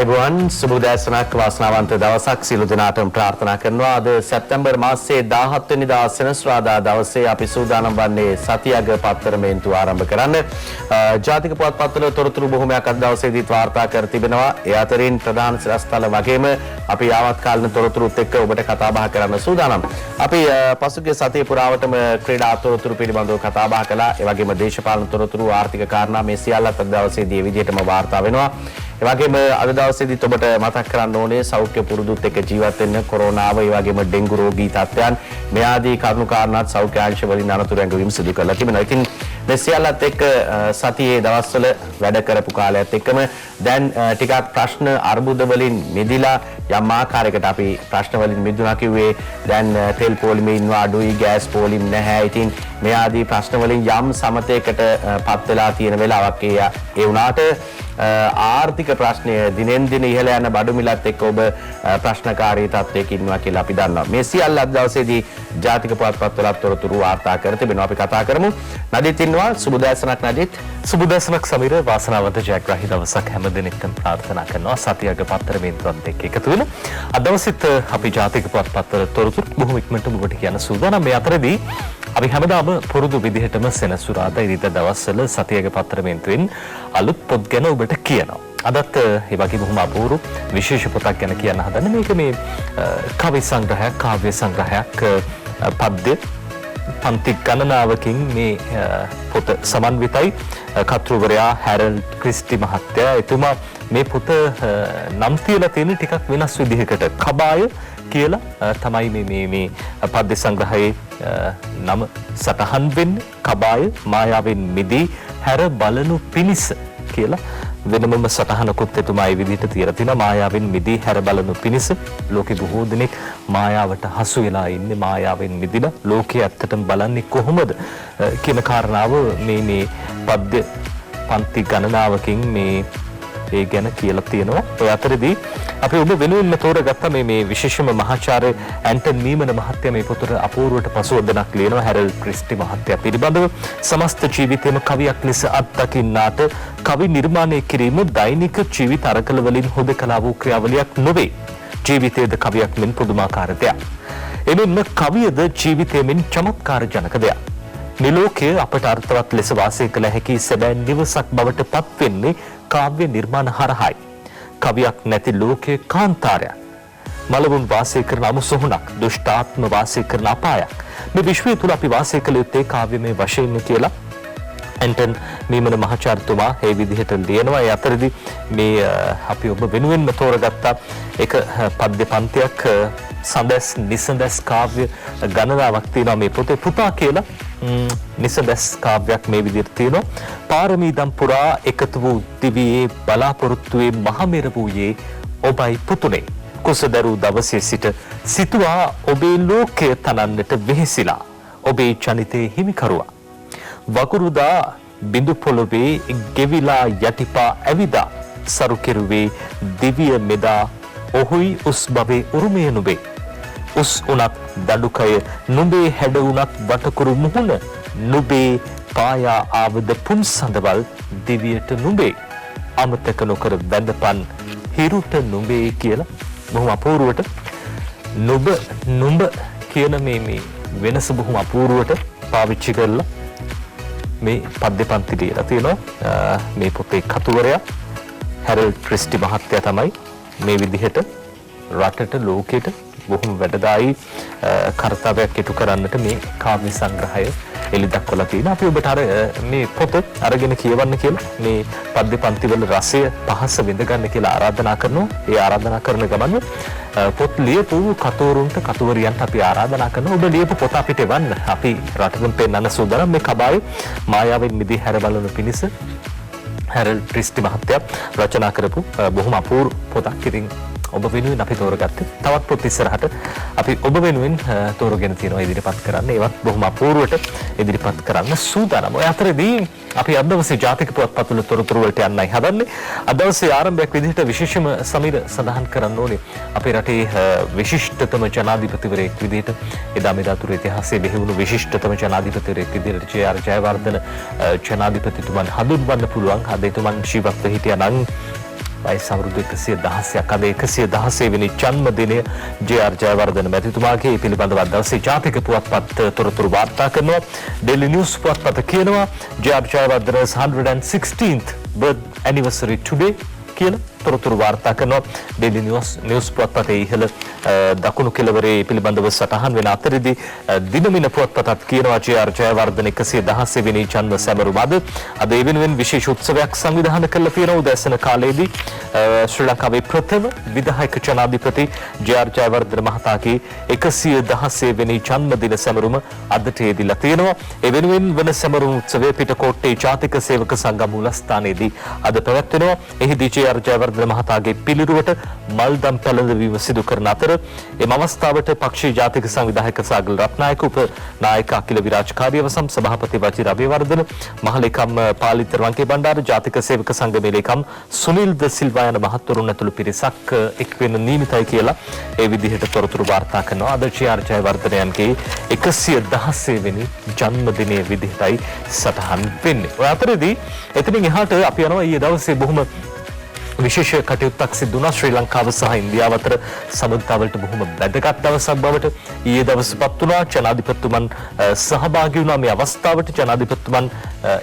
අයිබෝන් සුබෝදෑසනක් වාසනාවන්ත දවසක් සියලු දෙනාටම ප්‍රාර්ථනා කරනවා. අද සැප්තැම්බර් මාසයේ 17 වෙනිදා සෙනසුරාදා දවසේ අපි සූදානම් වන්නේ සතියග පත්තර මේන්තුව ආරම්භ කරන්න. ජාතික පුවත්පත්වල තොරතුරු බොහොමයක් අද දවසේදීත් වාර්තා කර තිබෙනවා. ඒ අතරින් ප්‍රධාන සිරස්තල වගේම අපි යාවත්කාලින තොරතුරුත් එක්ක ඔබට කතා බහ කරන්න සූදානම්. අපි පසුගිය සතිය පුරාවටම ක්‍රීඩා තොරතුරු පිළිබඳව කතා බහ කළා. ඒ වගේම දේශපාලන තොරතුරු ආර්ථික කාරණා මේ සියල්ලත් අද දවසේදී මේ විදිහටම වාර්තා වෙනවා. ඒ වගේම අද දවසේදීත් ඔබට මතක් කරන්න ඕනේ සෞඛ්‍ය පුරුදුත් එක්ක ජීවත් වෙන්න කොරෝනාව ඒ වගේම ඩෙන්ගු රෝගී තත්ත්වයන් මේ ආදී කරුණු කාරණාත් සෞඛ්‍ය අංශ වලින් අනතුරු ඇඟවීම සිදු කරලා තිබෙනවා. ඉතින් මේ සියල්ලත් එක්ක සතියේ දවස්වල වැඩ කරපු කාලයත් එක්කම දැන් ටිකක් ප්‍රශ්න අර්බුද වලින් මිදිලා යම් ආකාරයකට අපි ප්‍රශ්න වලින් මිදුණා කිව්වේ දැන් තෙල් පොලිමේ අඩුයි ගෑස් පොලිම නැහැ. ඉතින් මේ ආදී ප්‍රශ්න වලින් යම් සමතයකට පත් වෙලා තියෙන වෙලාවක් ඒ වුණාට ආර්ථික ප්‍රශ්නය දිනෙන් දින ඉහළ යන බඩු මිලත් එක්ක ඔබ ප්‍රශ්නකාරී තත්ත්වයක ඉන්නවා කියලා අපි දන්නවා. මේ සියල්ල අද දවසේදී ජාතික පුවත්පත්වල තොරතුරු වාර්තා කර තිබෙනවා. අපි කතා කරමු. නදිත් ඉන්නවා. සුබදෑසනක් නදිත්. සුබදෑසනක් සමීර. වාසනාවන්ත ජයග්‍රාහී දවසක් හැම දිනෙකටම ප්‍රාර්ථනා කරනවා. සතියක පත්තර මේන්තුවත් එක්ක එකතු වෙන අද දවසෙත් අපි ජාතික පුවත්පත්වල තොරතුරු බොහොම ඉක්මනට ඔබට කියන්න සූදානම්. මේ අතරදී අපි හැමදාම පුරුදු විදිහටම සෙනසුරාදා ඉරිදා දවස්වල සතියක පත්තර මේන්තුවෙන් අලුත් පොත් ගැන ඔබට කියනවා. අදත් ඒ වගේ බොහොම අපූර්ව විශේෂ පොතක් ගැන කියන්න හදන්නේ. මේක මේ කවි සංග්‍රහයක්, කාව්‍ය සංග්‍රහයක්, පද්‍ය පන්ති ගණනාවකින් මේ පොත සමන්විතයි. කතුවරයා හැරල්ඩ් ක්‍රිස්ටි මහත්තයා එතුමා මේ පොත නම් තියලා තියෙන ටිකක් වෙනස් විදිහකට කබාය කියලා තමයි මේ පද්‍ය සංග්‍රහයේ නම සටහන් වෙන්නේ. කබාය මායාවෙන් මිදී හැර බලනු පිණිස කියලා වෙනමම සටහනකුත් එතුමා ඒ විදිහට තියලා තිනවා. මායාවෙන් මිදී හැර බලනු පිණිස ලෝකේ බොහෝ දෙනෙක් මායාවට හසු වෙලා ඉන්නේ. මායාවෙන් මිදිලා ලෝකයේ ඇත්තටම බලන්නේ කොහොමද කියන කාරණාව මේ පද්‍ය පන්ති ගණනාවකින් මේ ඒ ගැන කියලා තියෙනවා. ඒ අතරදී අපි ඔබ වෙනුවෙන්ම තෝරගත්ත මේ විශේෂම මහාචාර්ය ඇන්ටන් මීමන මහත්තයා මේ පොතට අපූර්වට පසුවදනක් ලියනවා. හැරල්ඩ් ක්‍රිස්ටි මහත්තයා පිළිබඳව සමස්ත ජීවිතේම කවියක් ලෙස අත්දකින්නාට කවි නිර්මාණය කිරීම දෛනික ජීවිත අරගල වලින් හොදකලා වූ ක්‍රියාවලියක් නොවේ. ජීවිතයේද කවියක් මෙන් පුදුමාකාර දෙයක්. එමෙන්ම කවියද ජීවිතයෙන් චමත්කාර ජනක දෙයක්. මේ ලෝකයේ අපට අර්ථවත් ලෙස වාසය කළ හැකි සැබෑ නිවසක් බවට පත් වෙන්නේ කාව්‍ය නිර්මාණ හරහායි. කවියක් නැති ලෝකයේ කාන්තාරයක්. මලවුන් වාසය කරන අමුසොහොනක්, දුෂ්ටාත්ම වාසය කරන අපායක්. මේ විශ්වය තුල අපි වාසය කළ යුත්තේ කාව්‍යමය වශයෙන් කියලා ඇන්ටන් මීමන මහාචාර්යතුමා ඒ විදිහට ලියනවා. ඒ අතරදී මේ අපි ඔබ වෙනුවෙන්ම තෝරගත්ත එක පද්‍ය පන්තියක් සඳස් නිසඳස් කාව්‍ය ගණනාවක් තියෙනවා මේ පොතේ. පුතා කියලා නිසඳස් කාව්‍යයක් මේ විදිහට තියෙනවා. පාරමීදම් පුරා එකතු වූ දිවියේ බලාපොරොත්තුවේ මහමෙර වූයේ ඔබයි පුතුනේ. කුසදරු දවසේ සිට සිතුවා ඔබේ ලෝකය තනන්නට වෙහෙසිලා ඔබේ ජනිතේ හිමිකරුවා. වකුරුදා බිඳු පොළොවේ ගෙවිලා යටිපා ඇවිදා සරු කෙරුවේ දිවිය මෙදා ඔහුයි උස් බවේ උරුමය නුඹේ. උස් උනත් දඩුකය නුඹේ හැඩ උනත් වටකුරු මුහුණ නුඹේ පායා ආවද පුන් සඳවල් දිවියට නුඹේ අමතක නොකර බැඳපන් හිරුට නුඹේ කියලා බොහොම අපූර්වට නුඹ කියන මේ වෙනස බොහොම අපූර්වට පාවිච්චි කරලා මේ පද්‍ය පන්ති ලියලා තියෙනවා. මේ පොතේ කතුවරයා හැරල්ඩ් ක්‍රිස්ටි මහත්තයා තමයි මේ විදිහට රටට ලෝකෙට බොහොම වැඩදායි කර්තව්‍යයක් ඉටු කරන්නට මේ කාව්‍ය සංග්‍රහය එලි දක්වලා තියෙනවා. අපි ඔබට අර මේ පොත අරගෙන කියවන්න කියලා මේ පද්‍ය පන්තිවල රසය පහස විඳ ගන්න කියලා ආරාධනා කරනවා. ඒ ආරාධනා කරන ගමන් පොත් ලියපු කතෝරුන්ට කතුවරියන්ට අපි ආරාධනා කරනවා. ඔබ ලියපු පොත අපිට එවන්න. අපි රටටම පෙන්වන්න සූදානම්. මේ කබායේ මායාවෙන් මිදී හැර බලන පිණිස හැරල්ඩ් ක්‍රිස්ටි මහත්තයා රචනා කරපු බොහොම අපූර්ව පොතක්. ඉතින් ඔබ වෙනුවෙන් අපි තෝරගත්තේ තවත් පොත් ඉස්සරහට අපි ඔබ වෙනුවෙන් තෝරගෙන තියෙනවා ඉදිරිපත් කරන්න. ඒවත් බොහොම අපූර්වට ඉදිරිපත් කරන්න සූදානම්. ඔය අතරදී අපි අද දවසේ ජාතික පුවත්පත්වල තොරතුරු වලට යන්නයි හදන්නේ. අද දවසේ ආරම්භයක් විදිහට විශේෂම සමීර සඳහන් කරන්න ඕනේ අපේ රටේ විශිෂ්ටතම ජනාධිපතිවරයෙක් විදිහට එදා මෙදා තුර ඉතිහාසයේ බෙහෙවුණු විශිෂ්ටතම ජනාධිපතිවරයෙක් විදිහට ජේ.ආර්. ජයවර්ධන ජනාධිපතිතුමන් හඳුන්වන්න පුළුවන්. අද එතුමන් ජීවත්ව හිටියා නම් වයස අවුරුදු 116ක්. අද 116 වෙනි ජන්මදිනය ජේ.ආර්. ජයවර්ධන මැතිතුමාගේ පිළිබඳව දවසේ ජාතික පුවත්පත් තොරතුරු වාර්තා කරනවා. ඩේලි නිවුස් පුවත්පත කියනවා JR. ජයවර්ධන's 116th birth anniversary today කියලා තොරතුරු වාර්තා කරනවා. ඩේලි නිවුස් පුවත්පතේ ඉහළ දකුණු කෙළවරේ පිළිබඳව සටහන් වෙන අතරදී දිනමින පුවත්පතත් කියනවා ජේ.ආර්. ජයවර්ධන 116 වෙනි ජන්ම සැමරුම අද ඒ වෙනුවෙන් විශේෂ උත්සවයක් සංවිධානය කරලා තියෙනවා. උදෑසන කාලයේදී ශ්‍රී ලංකාවේ ප්‍රථම විධායක ජනාධිපති ජේ.ආර්. ජයවර්ධන මහතාගේ 116 වෙනි ජන්මදින සැමරුම අදට යෙදිලා තියෙනවා. ඒ වෙනුවෙන් වන සැමරුම් උත්සවය පිටකොට්ටේ ජාතික සේවක සංගම් මූලස්ථානයේදී අද පැවැත්වෙනවා. එහිදී ජේ.ආර්. ජයවර්ධන මහතාගේ පිළිරුවට මල්දම් පැළඳවීම සිදු කරන අතර එම අවස්ථාවට පක්ෂයේ ජාතික සංවිධායක සාගල රත්නායක උප නායක අකිල විරාජ් කාර්යවසම් සභාපති වජිර අබේවර්ධන මහලේකම් පාලිත රංගේ බණ්ඩාර ජාතික සේවක සංගමේ ලේකම් සුනිල් ද සිල්වා යන මහත්වරුන් ඇතුළු පිරිසක් එක් වෙන නියමිතයි කියලා ඒ විදිහට තොරතුරු වාර්තා කරනවා. අද ජේ.ආර්. ජයවර්ධනයන්ගේ 116 වෙනි ජන්මදිනයේ විදිහටයි සටහන් වෙන්නේ. ඔය අතරදී එතනින් එහාට අපි යනවා ඊයේ දවසේ බොහොම විශේෂ කටයුත්තක් සිදු වුණා ශ්‍රී ලංකාව සහ ඉන්දියාව අතර සබඳතාවලට බොහොම වැදගත් දවසක් බවට ඊයේ දවසපත් වුණා. ජනාධිපතිතුමන් සහභාගී වුණා මේ අවස්ථාවට. ජනාධිපතිතුමන්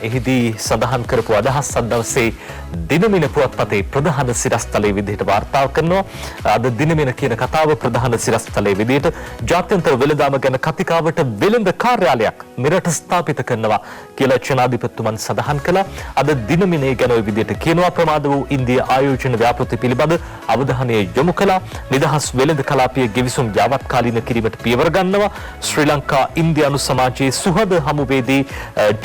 එහිදී සඳහන් කරපු අදහස් අද දවසේ දිනමින පුවත්පතේ ප්‍රධාන සිරස්තලයේ විදිහට වාර්තා කරනවා. අද දිනමින කියන කතාව ප්‍රධාන සිරස්තලයේ විදිහට ජාත්‍යන්තර වෙළඳාම ගැන කතිකාවට වෙළඳ කාර්යාලයක් මෙරට ස්ථාපිත කරනවා කියලා ජනාධිපතිතුමන් සඳහන් කළා. අද දිනමිනේ ගැන ওই විදිහට කියනවා ප්‍රමාද වූ ඉන්දිය ආයෝජන ව්‍යාපෘති පිළිබඳ අවධානය යොමු කළා. නිදහස් වෙළඳ කලාපීය ගෙවිසුම් යාවත්කාලීන කිරීමට පියවර ගන්නවා. ශ්‍රී ලංකා ඉන්දියානු සමාජයේ සුහද හමුවේදී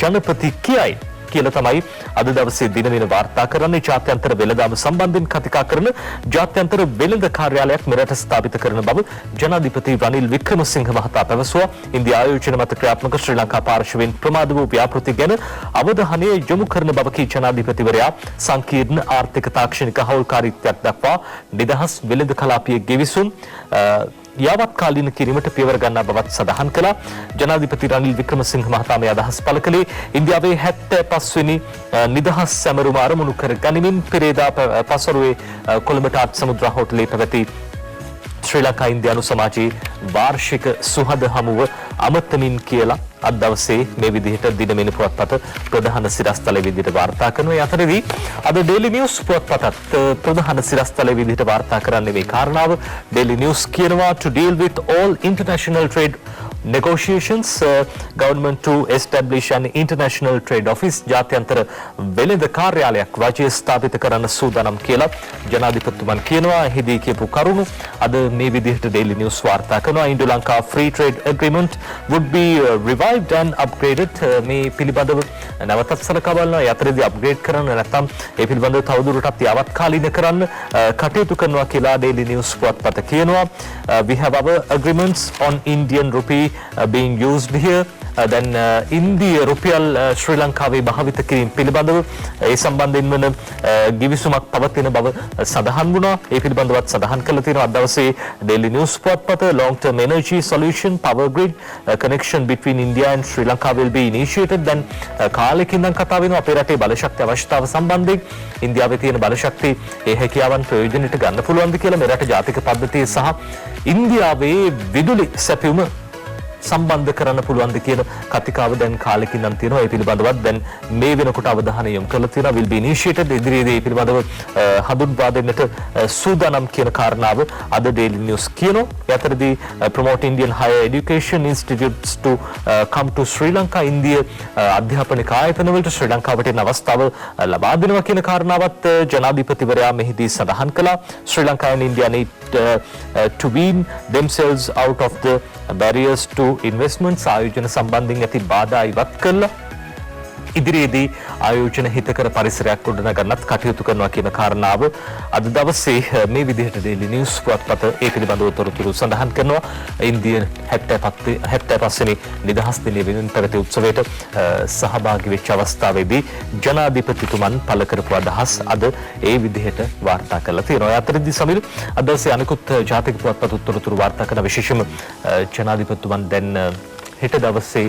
ජනපති කියයි කියලා තමයි අද දවසේ දිනමින වාර්තා කරන්නේ. ජාත්‍යන්තර වෙළඳාම සම්බන්ධයෙන් කතිකා කරන ජාත්‍යන්තර වෙළඳ කාර්යාලයක් මෙරට ස්ථාපිත කරන බව ජනාධිපති රනිල් වික්‍රමසිංහ මහතා පැවසුවා. ඉන්දියා ආයෝජන මත ක්‍රියාත්මක ශ්‍රී ලංකා පාර්ශවයෙන් ප්‍රමාද වූ ව්‍යාපෘති ගැන අවධානය යොමු කරන බවකී ජනාධිපතිවරයා සංකීර්ණ ආර්ථික තාක්ෂණික හවුල්කාරීත්වයක් දක්වා නිදහස් වෙළඳ කලාපීය ගෙවිසුම් යාවත්කාලීන කිරීමට පියවර ගන්නා බවත් සඳහන් කළා. ජනාධිපති රනිල් වික්‍රමසිංහ මහතා මේ අදහස් පළ කළේ ඉන්දියාවේ 75 වෙනි නිදහස් සැමරුම අරමුණු කර ගනිමින් පෙරේදා පසරුවේ කොළඹට අත්සමුද්‍රා හෝටලේ පැවති ශ්‍රී ලංකා ඉන්දියානු සමාජයේ වාර්ෂික සුහද හමුව අමතමින් කියලා අද දවසේ මේ විදිහට දිනමින පුවත්පත ප්‍රධාන සිරස්තලයේ විදිහට වාර්තා කරනවා. ඒ අතරදී අද ඩේලි නිවුස් පුවත්පතත් ප්‍රධාන සිරස්තලයේ විදිහට වාර්තා කරන්නේ මේ කාරණාව. ඩේලි නිවුස් කියනවා to deal with all international trade negotiations government to establish an international trade office ජාත්‍යන්තර වෙළඳ කාර්යාලයක් රජය ස්ථාපිත කරන්න සූදානම් කියලා ජනාධිපතිතුමන් කියනවා. එහිදී කියපු කරුණු අද මේ විදිහට ඩේලි නිවුස් වාර්තා කරනවා. Indoor Lanka free trade agreement would be revived and upgraded මේ පිළිබඳව නැවතත් සලකා බලනවා. ඒ අතරදී අප්ග්‍රේඩ් කරන්න නැත්නම් ඒ පිළිබඳව තවදුරටත් යාවත්කාලීන කරන්න කටයුතු කරනවා කියලා ඩේලි නිවුස් පුවත්පත කියනවා. We have our agreements on Indian rupee being used here. then ඉන්දිය රුපියල් ශ්‍රී ලංකාවේ භාවිත කිරීම පිළිබඳව ඒ සම්බන්ධයෙන් වන ගිවිසුමක් පවතින බව සඳහන් වුණා. ඒ පිළිබඳවත් සඳහන් කළ තියෙනවා අද දවසේ ඩේලි නිවුස් පුවත්පත. long term energy solution power grid connection between India and Sri Lanka will be initiated. then කාලෙකින් නම් කතා වෙනවා අපේ රටේ බලශක්ති අවශ්‍යතාව සම්බන්ධයෙන් ඉන්දියාවේ තියෙන බලශක්ති ඒ හැකියාවන් ප්‍රයෝජනෙට ගන්න පුළුවන්ද කියලා මේ රට ජාතික පද්ධතිය සහ ඉන්දියාවේ විදුලි සැපයුම සම්බන්ධ කරන්න පුළුවන්ද කියන කතිකාව දැන් කාලෙකින් නම් තියෙනවා. ඒ පිළිබඳවත් දැන් මේ වෙනකොට අවධානය යොමු කරලා තියෙනවා. will be initiated ඉදිරියේදී ඒ පිළිබඳව හඳුන්වා දෙන්නට සූදානම් කියන කාරණාව අද ඩේලි නිවුස් කියනවා. ඒ අතරදී promote Indian higher education institutes to come to Sri Lanka ඉන්දිය අධ්‍යාපනික ආයතන වලට ශ්‍රී ලංකාවට එන අවස්ථාව ලබා දෙනවා කියන කාරණාවත් ජනාධිපතිවරයා මෙහිදී සඳහන් කළා. ශ්‍රී Lanka and India need to wean themselves out of the barriers to investments ආයෝජන සම්බන්ධයෙන් ඇති බාධා ඉවත් කළා. ඉදිරියේදී ආයෝජන හිතකර පරිසරයක් ගොඩනගන්නත් කටයුතු කරනවා කියන කාරණාව අද දවසේ මේ විදිහට ඩේලි නිවුස් පුවත්පත ඒ පිළිබඳව තොරතුරු සඳහන් කරනවා. ඉන්දිය 75 වෙනි නිදහස් දිනය වෙනුවෙන් පැවති උත්සවයට සහභාගී වෙච්ච අවස්ථාවේදී ජනාධිපතිතුමන් පළ කරපු අදහස් අද ඒ විදිහට වාර්තා කරලා තියෙනවා. ඒ අතරදී සමිල් අද දවසේ අනිකුත් ජාතික පුවත්පත් තොරතුරු වාර්තා කරන විශේෂම ජනාධිපතිතුමන් දැන් හෙට දවසේ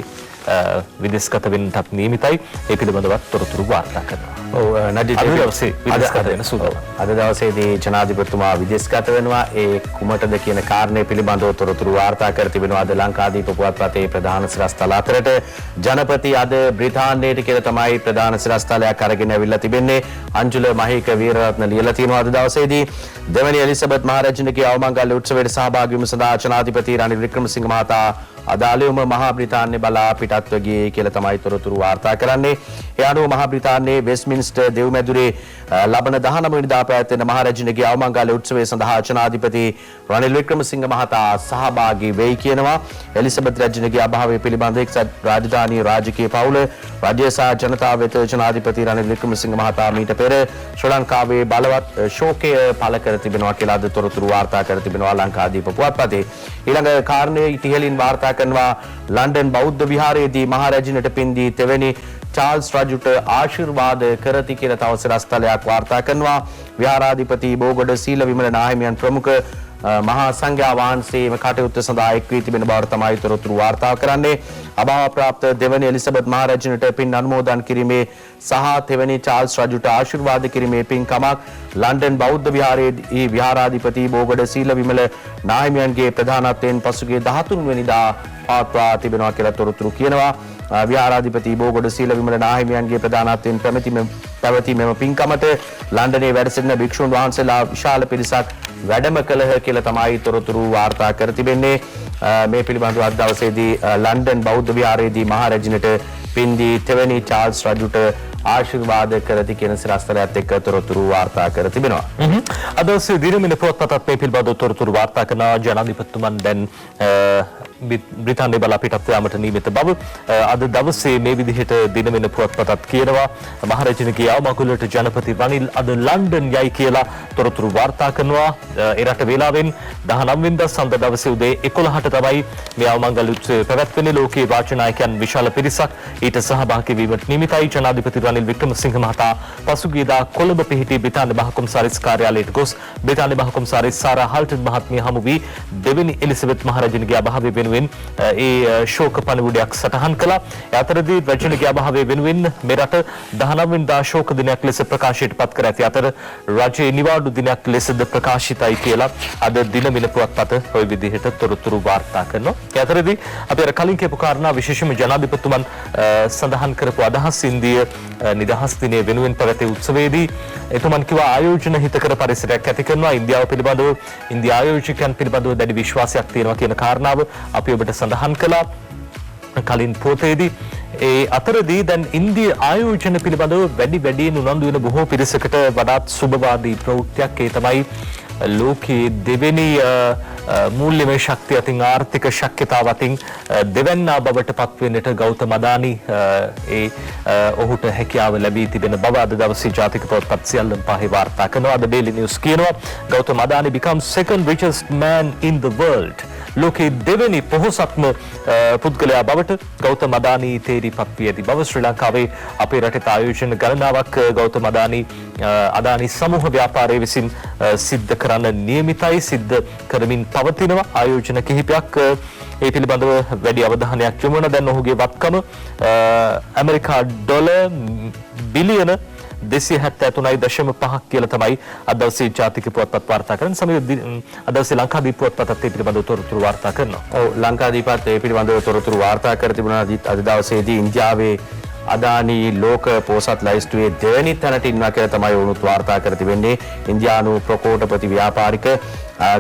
විදේශගත වෙන්නටත් නියමිතයි. ඒ පිළිබඳව තොරතුරු වාර්තා කරනවා. ඔව් නඩිත් අද දවසේ විදේශගත වෙන සූදානම්. අද දවසේදී ජනාධිපතිතුමා විදේශගත වෙනවා. ඒ කුමටද කියන කාරණය පිළිබඳව තොරතුරු වාර්තා කර තිබෙනවා. අද ලංකාදීප පුවත්පතේ ප්‍රධාන සිරස්තල අතරට ජනපති අද බ්‍රිතාන්‍යයට කියලා තමයි ප්‍රධාන සිරස්තලයක් අරගෙන ඇවිල්ලා තිබෙන්නේ. අංජුල මහේක වීරරත්න ලියලා තියෙනවා අද දවසේදී දෙවැනි එලිසබෙත් මහරජුණගේ අවමංගල්‍ය උත්සවයට සහභාගී වීම සඳහා ජනාධිපති රනිල් වික්‍රමසිංහ මහතා අදාළවම මහා බ්‍රිතාන්‍ය බලා පිටත්ව ගියේ කියලා තමයි තොරතුරු වාර්තා කරන්නේ. ඒ අනුව මහා බ්‍රිතාන්‍යයේ වෙස්ට්මින්ස්ටර් දෙව්මැදුරේ ලබන 19 වෙනිදා පැවැත්වෙන මහරජුණගේ අවමංගල්‍ය උත්සවය සඳහා ජනාධිපති රනිල් වික්‍රමසිංහ මහතා සහභාගී වෙයි කියනවා. එලිසබෙත් රජුණගේ අභාවය පිළිබඳ එක්සත් රාජධානී රාජකීය පවුල රජය සහ ජනතාව වෙත ජනාධිපති රනිල් වික්‍රමසිංහ මහතා මීට පෙර ශ්‍රී ලංකාවේ බලවත් ශෝකය පළ කර තිබෙනවා කියලා අද තොරතුරු වාර්තා කර තිබෙනවා ලංකාදීප පුවත්පතේ. ඊළඟ කාරණේ ඉතිහෙලින් වාර්තා කරනවා ලන්ඩන් බෞද්ධ විහාරයේදී මහරජුණට පින්දී තෙවැනි චාල්ස් රජුට ආශිර්වාද කරති කියලා තව සිරස්තලයක් වාර්තා කරනවා. විහාරාධිපති බෝගොඩ සීල විමල නාහිමියන් ප්‍රමුඛ මහා සංඝයා වහන්සේම කටයුත්ත සඳහා එක් වී තිබෙන බවට තමයි තොරතුරු වාර්තා කරන්නේ. අභාව ප්‍රාප්ත දෙවැනි එලිසබෙත් මහරජුණට පින් අනුමෝදන් කිරීමේ සහ තෙවැනි චාල්ස් රජුට ආශිර්වාද කිරීමේ පින්කමක් ලන්ඩන් බෞද්ධ විහාරයේ විහාරාධිපති බෝගොඩ සීල විමල නාහිමියන්ගේ ප්‍රධානත්වයෙන් පසුගිය 13 වෙනිදා පවත්වා තිබෙනවා කියලා තොරතුරු කියනවා. විහාරාධිපති බෝගොඩ සීල විමල නාහිමියන්ගේ ප්‍රධානත්වයෙන් පැවති මෙම පින්කමට ලන්ඩනයේ වැඩ සිටින භික්ෂුන් වහන්සේලා විශාල පිරිසක් වැඩම කළහ කියලා තමයි තොරතුරු වාර්තා කර තිබෙන්නේ. මේ පිළිබඳව අද දවසේදී ලන්ඩන් බෞද්ධ විහාරයේදී මහරජුණට පින්දී තෙවැනි චාල්ස් රජුට ආශිර්වාද කරති කියන සිරස්තලයත් එක්ක තොරතුරු වාර්තා කර තිබෙනවා. අද දවසේ දිනමින පුවත්පතත් මේ පිළිබඳව තොරතුරු වාර්තා කරන ජනාධිපතිතුමන් දැන් බ්‍රිතාන්‍ය බලා පිටත් යාමට නියමිත බව අද දවසේ මේ විදිහට දිනමින පුවත්පතත් කියනවා. මහරජුණගේ අවමගුලට ජනපති රනිල් අද ලන්ඩන් යයි කියලා තොරතුරු වාර්තා කරනවා. ඒ රට වේලාවෙන් 19 වෙනිදා සඳ දවසේ උදේ 11ට තමයි මේ අවමංගල්‍ය උත්සවය පැවැත්වෙන්නේ. ලෝකයේ වාචනායකයන් විශාල පිරිසක් ඊට සහභාගී වීමට නියමිතයි. ජනාධිපති රනිල් වික්‍රමසිංහ මහතා පසුගියදා කොළඹ පිහිටි බ්‍රිතාන්‍ය මහකොමසාරිස් කාර්යාලයට ගොස් බ්‍රිතාන්‍ය මහකොමසාරිස් සාරා හල්ටන් මහත්මිය හමු වී දෙවෙනි එලිසබෙත් මහරජුණගේ අභාවය වෙනුවෙන් ඒ ශෝක පණිවුඩයක් සටහන් කළා. ඒ අතරදී රජුණගේ අභාවය වෙනුවෙන් මේ රට 19 වෙනිදා ශෝක දිනයක් ලෙස ප්‍රකාශයට පත් කර ඇති අතර රජයේ නිවාඩු දිනයක් ලෙසද ප්‍රකාශිතයි කියලා අද දිනමින පුවත්පත ওই විදිහට තොරතුරු වාර්තා කරනවා. ඒ අතරදී අපි අර කලින් කියපු කාරණා විශේෂයෙන්ම ජනාධිපතිතුමන් සඳහන් කරපු අදහස් ඉන්දිය නිදහස් දිනය වෙනුවෙන් පැවති උත්සවයේදී එතුමන් කිව්වා ආයෝජන හිතකර පරිසරයක් ඇති කරනවා. ඉන්දියාව පිළිබඳව ඉන්දියා ආයෝජකයන් පිළිබඳව දැඩි විශ්වාසයක් තියෙනවා කියන කාරණාව අපි ඔබට සඳහන් කළා කලින් පොතේදී. ඒ අතරදී දැන් ඉන්දිය ආයෝජන පිළිබඳව වැඩියෙන් උනන්දු වෙන බොහෝ පිරිසකට වඩාත් සුබවාදී ප්‍රවෘත්තියක් ඒ තමයි ලෝකයේ දෙවෙනි මූල්‍යමය ශක්තිය අතින් ආර්ථික ශක්්‍යතාව අතින් දෙවැන්නා බවට පත්වෙන්නට ගෞතම අදානි ඔහුට හැකියාව ලැබී තිබෙන බව අද දවසේ ජාතික පුවත්පත් සියල්ලම පහේ වාර්තා කරනවා. අද ඩේලි නිවුස් කියනවා Gautama Adani becomes second richest man in the world. ලෝකයේ දෙවෙනි පොහොසත්ම පුද්ගලයා බවට ගෞතම අදානි තේරිපත් වී ඇති බව ශ්‍රී ලංකාවේ අපේ රටේ ආයෝජන ගණනාවක් ගෞතම අදානි සමූහ ව්‍යාපාරයේ විසින් සිද්ධ කරන්න නියමිතයි සිද්ධ කරමින් පවතිනවා ආයෝජන කිහිපයක්. ඒ පිළිබඳව වැඩි අවධානයක් යොමු වෙන දැන් ඔහුගේ වත්කම ඇමරිකා ඩොලර් බිලියන 273.5 කියලා තමයි අද දවසේ ජාතික පුවත්පත් වාර්තා කරන්නේ. සමග අද දවසේ ලංකාදීප පුවත්පතත් ඒ පිළිබඳව තොරතුරු වාර්තා කරනවා. ඔව් ලංකාදීපත් ඒ පිළිබඳව තොරතුරු වාර්තා කර තිබුණා. අද දවසේදී ඉන්දියාවේ අදානි ලෝක පොහොසත් ලයිස්තුවේ දෙවැනි තැනට ඉන්නවා කියලා තමයි වුණුත් වාර්තා කර තිබෙන්නේ. ඉන්දියානු ප්‍රකෝටපති ව්‍යාපාරික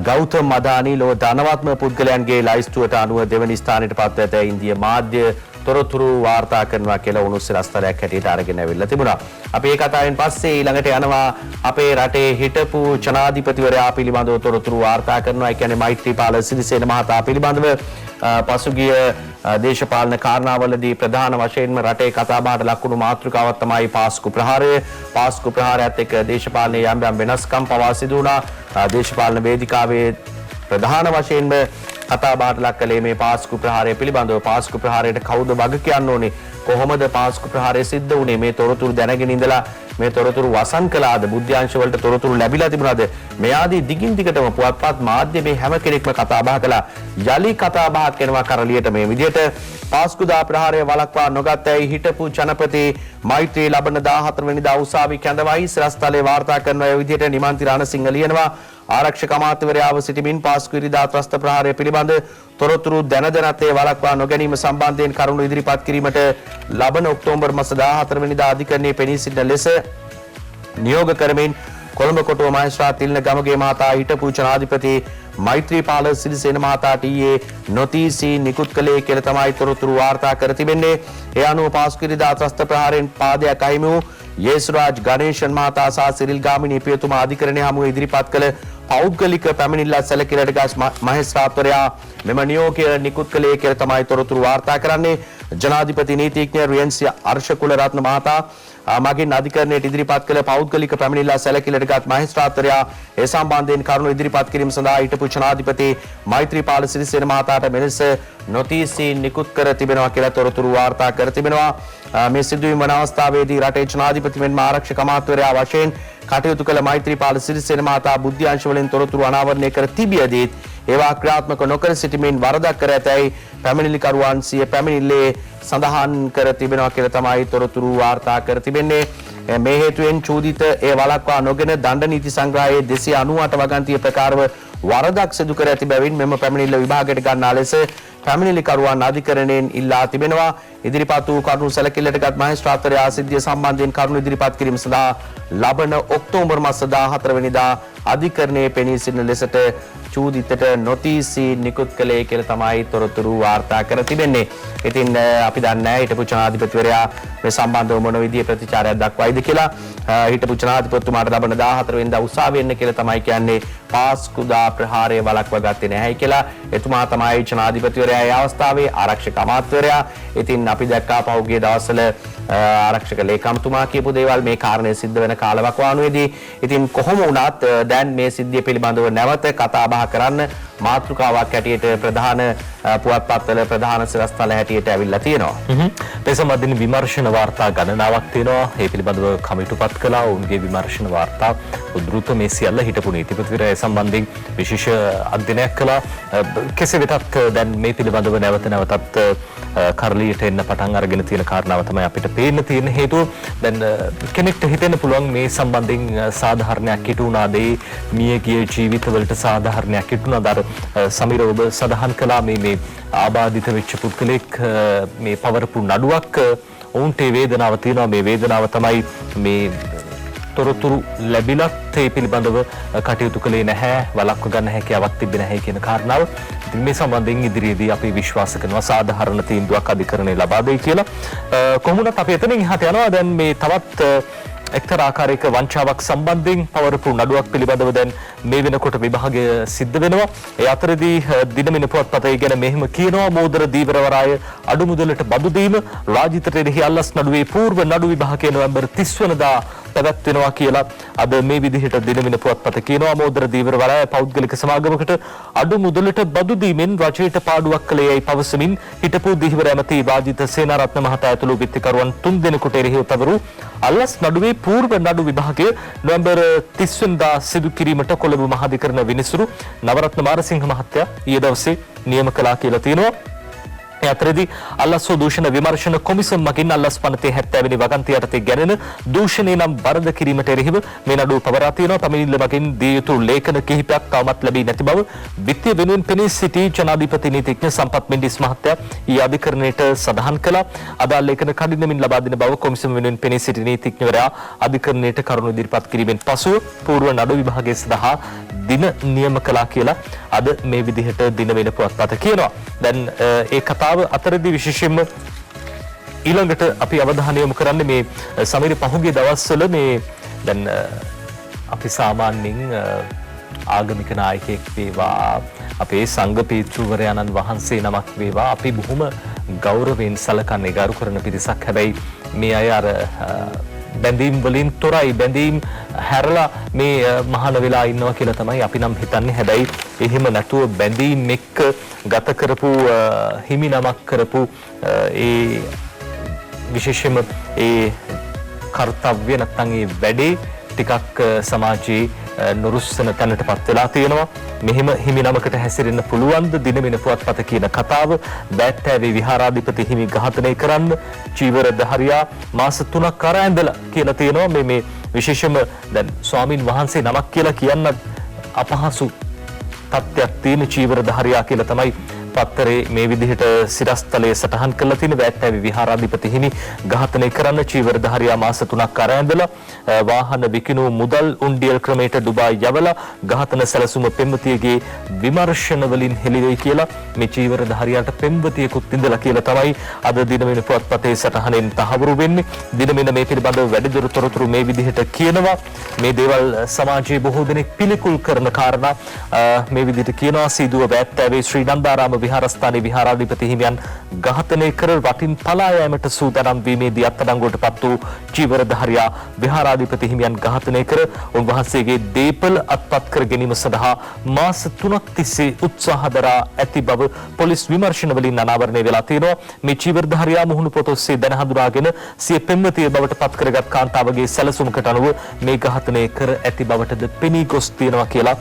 ගෞතම අදානි ලෝ ධනවත්ම පුද්ගලයන්ගේ ලයිස්තුවට අනුව දෙවැනි ස්ථානයට පත් ඇත. ඉන්දිය මාධ්‍ය තොරතුරු වාර්තා කරනවා කියලා උණුස් සිරස්තරයක් හැටියට අරගෙන ඇවිල්ලා තිබුණා. අපි මේ කතාවෙන් පස්සේ ඊළඟට යනවා අපේ රටේ හිටපු ජනාධිපතිවරයා පිළිබඳව තොරතුරු වාර්තා කරනවා. ඒ කියන්නේ මෛත්‍රීපාල සිරිසේන මහතා පිළිබඳව පසුගිය දේශපාලන කාරණාවලදී ප්‍රධාන වශයෙන්ම රටේ කතාබහට ලක්වුණු මාතෘකාවක් තමයි පාස්කු ප්‍රහාරය. පාස්කු ප්‍රහාරයත් එක්ක දේශපාලනයේ යම් වෙනස්කම් පවා සිදු වුණා. දේශපාලන වේදිකාවේ ප්‍රධාන වශයෙන්ම කතාබහට ලක් කළේ මේ පාස්කු ප්‍රහාරය පිළිබඳව. පාස්කු ප්‍රහාරයට කවුද වග කියන්න ඕනේ? කොහොමද පාස්කු ප්‍රහාරය සිද්ධ වුණේ? මේ තොරතුරු දැනගෙන ඉඳලා මේ තොරතුරු වසන් කළාද? බුද්ධාංශ වලට තොරතුරු ලැබිලා තිබුණාද? මේ ආදී දිගින් දිගටම පුවත්පත් මාධ්‍ය මේ හැම කෙනෙක්ම කතා බහ කළා. යලි කතා බහක් එනවා කරලියට මේ විදිහට පාස්කුදා ප්‍රහාරය වළක්වා නොගත්තයි හිටපු ජනපති මෛත්‍රී ලබන 14 වෙනිදා උසාවි කැඳවයි සිරස්තලේ වාර්තා කරන ඒ විදිහට නිමන්ති රණසිංහ ලියනවා. ආරක්ෂක අමාත්‍යවරයාව සිටිමින් පාස්කු ඉරිදා ත්‍රස්ත ප්‍රහාරය පිළිබඳ තොරතුරු දැන දැනත් ඒ වළක්වා නොගැනීම සම්බන්ධයෙන් කරුණු ඉදිරිපත් කිරීමට ලබන ඔක්තෝබර් මාස 14 වෙනිදා අධිකරණයේ පෙනී සිටින ලෙස නියෝග කරමින් කොළඹ කොටුව මහේස්ත්‍රාත් තිලින ගමගේ මහතා හිටපු ජනාධිපති මෛත්‍රීපාල සිරිසේන මහතාට ඊයේ නොතීසි නිකුත් කළේ කියලා තමයි තොරතුරු වාර්තා කර තිබෙන්නේ. ඒ අනුව පාස්කු ඉරිදා ත්‍රස්ත ප්‍රහාරයෙන් පාදයක් අහිමි වූ යේසුරාජ් ගණේෂන් මහතා සහ සිරිල් ගාමිණී පියතුමා අධිකරණයේ හමුවේ ඉදිරිපත් කළ පෞද්ගලික පැමිණිල්ලත් සැලකිලිට ගස් මහේස්ත්‍රාත්වරයා මෙම නියෝගය නිකුත් කළේ කියලා තමයි තොරතුරු වාර්තා කරන්නේ. ජනාධිපති නීතිඥ රියන්සි අර්ශකුල රත්න මහතා මගින් අධිකරණයට ඉදිරිපත් කළ පෞද්ගලික පැමිණිල්ල සැලකිලිට ගත් මහේස්ත්‍රාත්වරයා ඒ සම්බන්ධයෙන් කරුණු ඉදිරිපත් කිරීම සඳහා හිටපු ජනාධිපති මෛත්‍රීපාල සිරිසේන මහතාට මෙලෙස නොතීසි නිකුත් කර තිබෙනවා කියලා තොරතුරු වාර්තා කර තිබෙනවා. මේ සිදුවීම වන අවස්ථාවේදී රටේ ජනාධිපති මෙන්ම ආරක්ෂක අමාත්‍යවරයා වශයෙන් කටයුතු කළ මෛත්‍රීපාල සිරිසේන මහතා බුද්ධාංශ වලින් තොරතුරු අනාවරණය කර තිබියදී ඒවා ක්‍රියාත්මක නොකර සිටීමෙන් වරදක් කර ඇතැයි පැමිණිලිකරුවන් සිය පැමිණිල්ලේ සඳහන් කර තිබෙනවා කියලා තමයි තොරතුරු වාර්තා කර තිබෙන්නේ. මේ හේතුවෙන් චූදිත ඒ වළක්වා නොගෙන දණ්ඩ නීති සංග්‍රහයේ 298 වගන්තිය ප්‍රකාරව වරදක් සිදු කර ඇති බැවින් මෙම පැමිණිල්ල විභාගයට ගන්නා ලෙස පැමිණිලිකරුවන් අධිකරණයෙන් ඉල්ලා තිබෙනවා. ඉදිරිපත් වූ කරුණු සැලකිල්ලට ගත් මහේස්ත්‍රාත්වරයා සිද්ධිය සම්බන්ධයෙන් කරුණු ඉදිරිපත් කිරීම සඳහා ලබන ඔක්තෝබර් මාස 14 වෙනිදා අධිකරණයේ පෙනී සිටින ලෙසට චූදිතට නොතීසි නිකුත් කළේ කියලා තමයි තොරතුරු වාර්තා කර තිබෙන්නේ. ඉතින් අපි දන්නේ නැහැ හිටපු ජනාධිපතිවරයා මේ සම්බන්ධව මොන විදිහේ ප්‍රතිචාරයක් දක්වයිද කියලා. හිටපු ජනාධිපතිතුමාට ලබන 14 වෙනිදා උසාවිය එන්න කියලා තමයි කියන්නේ. පාස්කුදා ප්‍රහාරය වළක්වා ගත්තේ නැහැ කියලා. එතුමා තමයි ජනාධිපතිවරයා ඒ අවස්ථාවේ ආරක්ෂක අමාත්‍යවරයා. ඉතින් අපි දැක්කා පහුගිය දවස්වල ආරක්ෂක ලේකම්තුමා කියපු දේවල් මේ කාරණේ සිද්ධ වෙන කාලවකවානුවේදී. ඉතින් කොහොම වුණත් දැන් මේ සිද්ධිය පිළිබඳව නැවත කතා බහ කරන්න මාතෘකාවක් හැටියට ප්‍රධාන පුවත්පත්වල ප්‍රධාන සිරස්තල හැටියට ඇවිල්ලා තියෙනවා. මේ සම්බන්ධයෙන් විමර්ශන වාර්තා ගණනාවක් තියෙනවා. ඒ පිළිබඳව කමිටුපත් කළා. ඔවුන්ගේ විමර්ශන වාර්තා උද්දෘත මේ සියල්ල හිටපු නීතිපතිවරයා සම්බන්ධයෙන් විශේෂ අධ්‍යයනයක් කළා. කෙසේ වෙතත් දැන් මේ පිළිබඳව නැවත නැවතත් කරලියට එන්න පටන් අරගෙන තියෙන කාරණාව තමයි අපිට පේන්න තියෙන හේතුව. දැන් කෙනෙක්ට හිතෙන්න පුළුවන් මේ සම්බන්ධයෙන් සාධාරණයක් ඉටු වුණාද? මියගිය ජීවිතවලට සාධාරණයක් ඉටු වුණාද? සමීර ඔබ සඳහන් කළා මේ ආබාධිත වෙච්ච පුද්ගලෙක් මේ පවරපු නඩුවක් ඔවුන්ට වේදනාව තියෙනවා. මේ වේදනාව තමයි මේ තොරතුරු ලැබිලත් ඒ පිළිබඳව කටයුතු කළේ නැහැ, වළක්ව ගන්න හැකියාවක් තිබෙන්නේ නැහැ කියන කාරණාව. ඉතින් මේ සම්බන්ධයෙන් ඉදිරියේදී අපි විශ්වාස කරනවා සාධාරණ තීන්දුවක් අධිකරණය ලබා දෙයි කියලා. කොහොමුණත් අපි එතනින් එහාට යනවා. දැන් මේ තවත් එක්තරා ආකාරයක වංචාවක් සම්බන්ධයෙන් පවරපු නඩුවක් පිළිබඳව දැන් මේ වෙනකොට විභාගය සිද්ධ වෙනවා. ඒ අතරදී දිනමින පුවත්පතේ ගැන මෙහෙම කියනවා. මෝදර දීවරවරාය අඩු මුදලට බදු දීම රාජිත රෙහි අල්ලස් නඩුවේ పూర్ව නඩු විභාගය නොවැම්බර් 30 වෙනිදා පැවැත්වෙනවා කියලා අද මේ විදිහට දිනමින පුවත්පත කියනවා. මෝදර දීවරවරාය පෞද්ගලික සමාගමකට අඩු මුදලට බදු දීමෙන් රජයට පාඩුවක් කළේ යයි පවසමින් හිටපු දීවර ඇමති රාජිත සේනාරත්න මහතා ඇතුළු විත්තිකරුවන් 3 දෙනෙකුට එරෙහිව පැවරු අල්ලස් නඩුවේ పూర్ව නඩු විභාගය නොවැම්බර් 30 වෙනිදා සිදු කිරීමට කොළඹ මහාධිකරණ විනිසුරු නවරත්න මාරසිංහ මහත්තයා ඊයේ දවසේ නියම කළා කියලා තියෙනවා. ඒ අතරදී අල්ලස් දූෂණ විමර්ශන කොමිසම් මගින් අල්ලස් පනතේ 70 වෙනි වගන්තිය යටතේ ගැනෙන දූෂණේ නම් වරද කිරීමට එරෙහිව මේ නඩුව පවරා තියෙනවා. පැමිණිල්ල මගින් දිය යුතු ලේඛන කිහිපයක් තවමත් ලැබී නැති බව විත්තිය වෙනුවෙන් පෙනී සිටි ජනාධිපති නීතිඥ සම්පත් මෙන්ඩිස් මහත්තයා ඊ අධිකරණයට සඳහන් කළා. අදාළ ලේඛන කඩිනමින් ලබා දෙන බව කොමිසම වෙනුවෙන් පෙනී සිටි නීතිඥවරයා අධිකරණයට කරුණු ඉදිරිපත් කිරීමෙන් පසුව పూర్ව නඩු විභාගය සඳහා දින නියම කළා කියලා අද මේ විදිහට දින වෙන පුවත්පත කියනවා. දැන් ඒ කතාව අතරදී විශේෂයෙන්ම ඊළඟට අපි අවධානය යොමු කරන්නේ මේ සමීර පහුගිය දවස්වල මේ දැන් අපි සාමාන්‍යයෙන් ආගමික නායකයෙක් වේවා අපේ සංඝ පීතෘවරයාණන් වහන්සේ නමක් වේවා අපි බොහොම ගෞරවයෙන් සලකන්නේ ගරු කරන පිරිසක්. හැබැයි මේ අය අර බැඳීම් වලින් තොරයි, බැඳීම් හැරලා මේ මහාන වෙලා ඉන්නවා කියලා තමයි අපි නම් හිතන්නේ. හැබැයි එහෙම නැතුව බැඳීම් එක්ක ගත කරපු හිමි නමක් කරපු ඒ විශේෂයෙන්ම ඒ කාර්යය නැත්නම් ඒ වැඩේ ටිකක් සමාජයේ නුරුස්සන තැනටපත් වෙලා තියෙනවා. මෙහිම හිමි නමකට හැසිරෙන්න පුළුවන්ද දිනමින පුවත්පත කියන කතාව බෑට්ටෑවේ විහාරාධිපති හිමි ඝාතනය කරන්න චීවර දහරියා මාස 3ක් අර ඇඳලා කියලා තියෙනවා. මේ විශේෂම දැන් ස්වාමින් වහන්සේ නමක් කියලා කියන්නත් අපහසු තත්ත්වයක් තියෙන චීවර දහරියා කියලා තමයි පත්තරේ මේ විදිහට සිරස්තලයේ සටහන් කරලා තියෙන. බෑට්ටෑවේ විහාරාධිපති හිමි ඝාතනය කරන්න චීවර දහරියා මාස 3ක් අර ඇඳලා වාහන විකිණූ මුදල් උණ්ඩියල් ක්‍රමයට ඩුබායි යවලා ඝාතන සැලසුම පෙම්වතියගේ විමර්ශන වලින් හෙළිවෙයි කියලා මේ චීවර දහරියාට පෙම්වතියකුත් ඉඳලා කියලා තමයි අද දිනමින පුවත්පතේ සටහනෙන් තහවුරු වෙන්නේ. දිනමින මේ පිළිබඳව වැඩිදුර තොරතුරු මේ විදිහට කියනවා. මේ දේවල් සමාජයේ බොහෝ දෙනෙක් පිළිකුල් කරන කාරණා මේ විදිහට කියනවා. සීදුව බෑට්ටෑවේ ශ්‍රී නන්දාරාම විහාරස්ථානයේ විහාරාධිපති හිමියන් ඝාතනය කර රටින් පලා යාමට සූදානම් වීමේදී අත්අඩංගුවටපත් වූ චීවර දහරියා විහාරාධිපති හිමියන් ඝාතනය කර උන්වහන්සේගේ දීපල අත්පත් කර ගැනීම සඳහා මාස 3ක් තිස්සේ උත්සාහ දරා ඇති බව පොලිස් විමර්ශන වලින් අනාවරණය වෙලා තියෙනවා. මේ චීවර දහරියා මුහුණු පොත ඔස්සේ දැන හඳුනාගෙන සිය පෙම්වතිය බවට පත් කරගත් කාන්තාවගේ සැලසුමකට අනුව මේ ඝාතනය කර ඇති බවටද පෙනී ගොස් තියෙනවා කියලා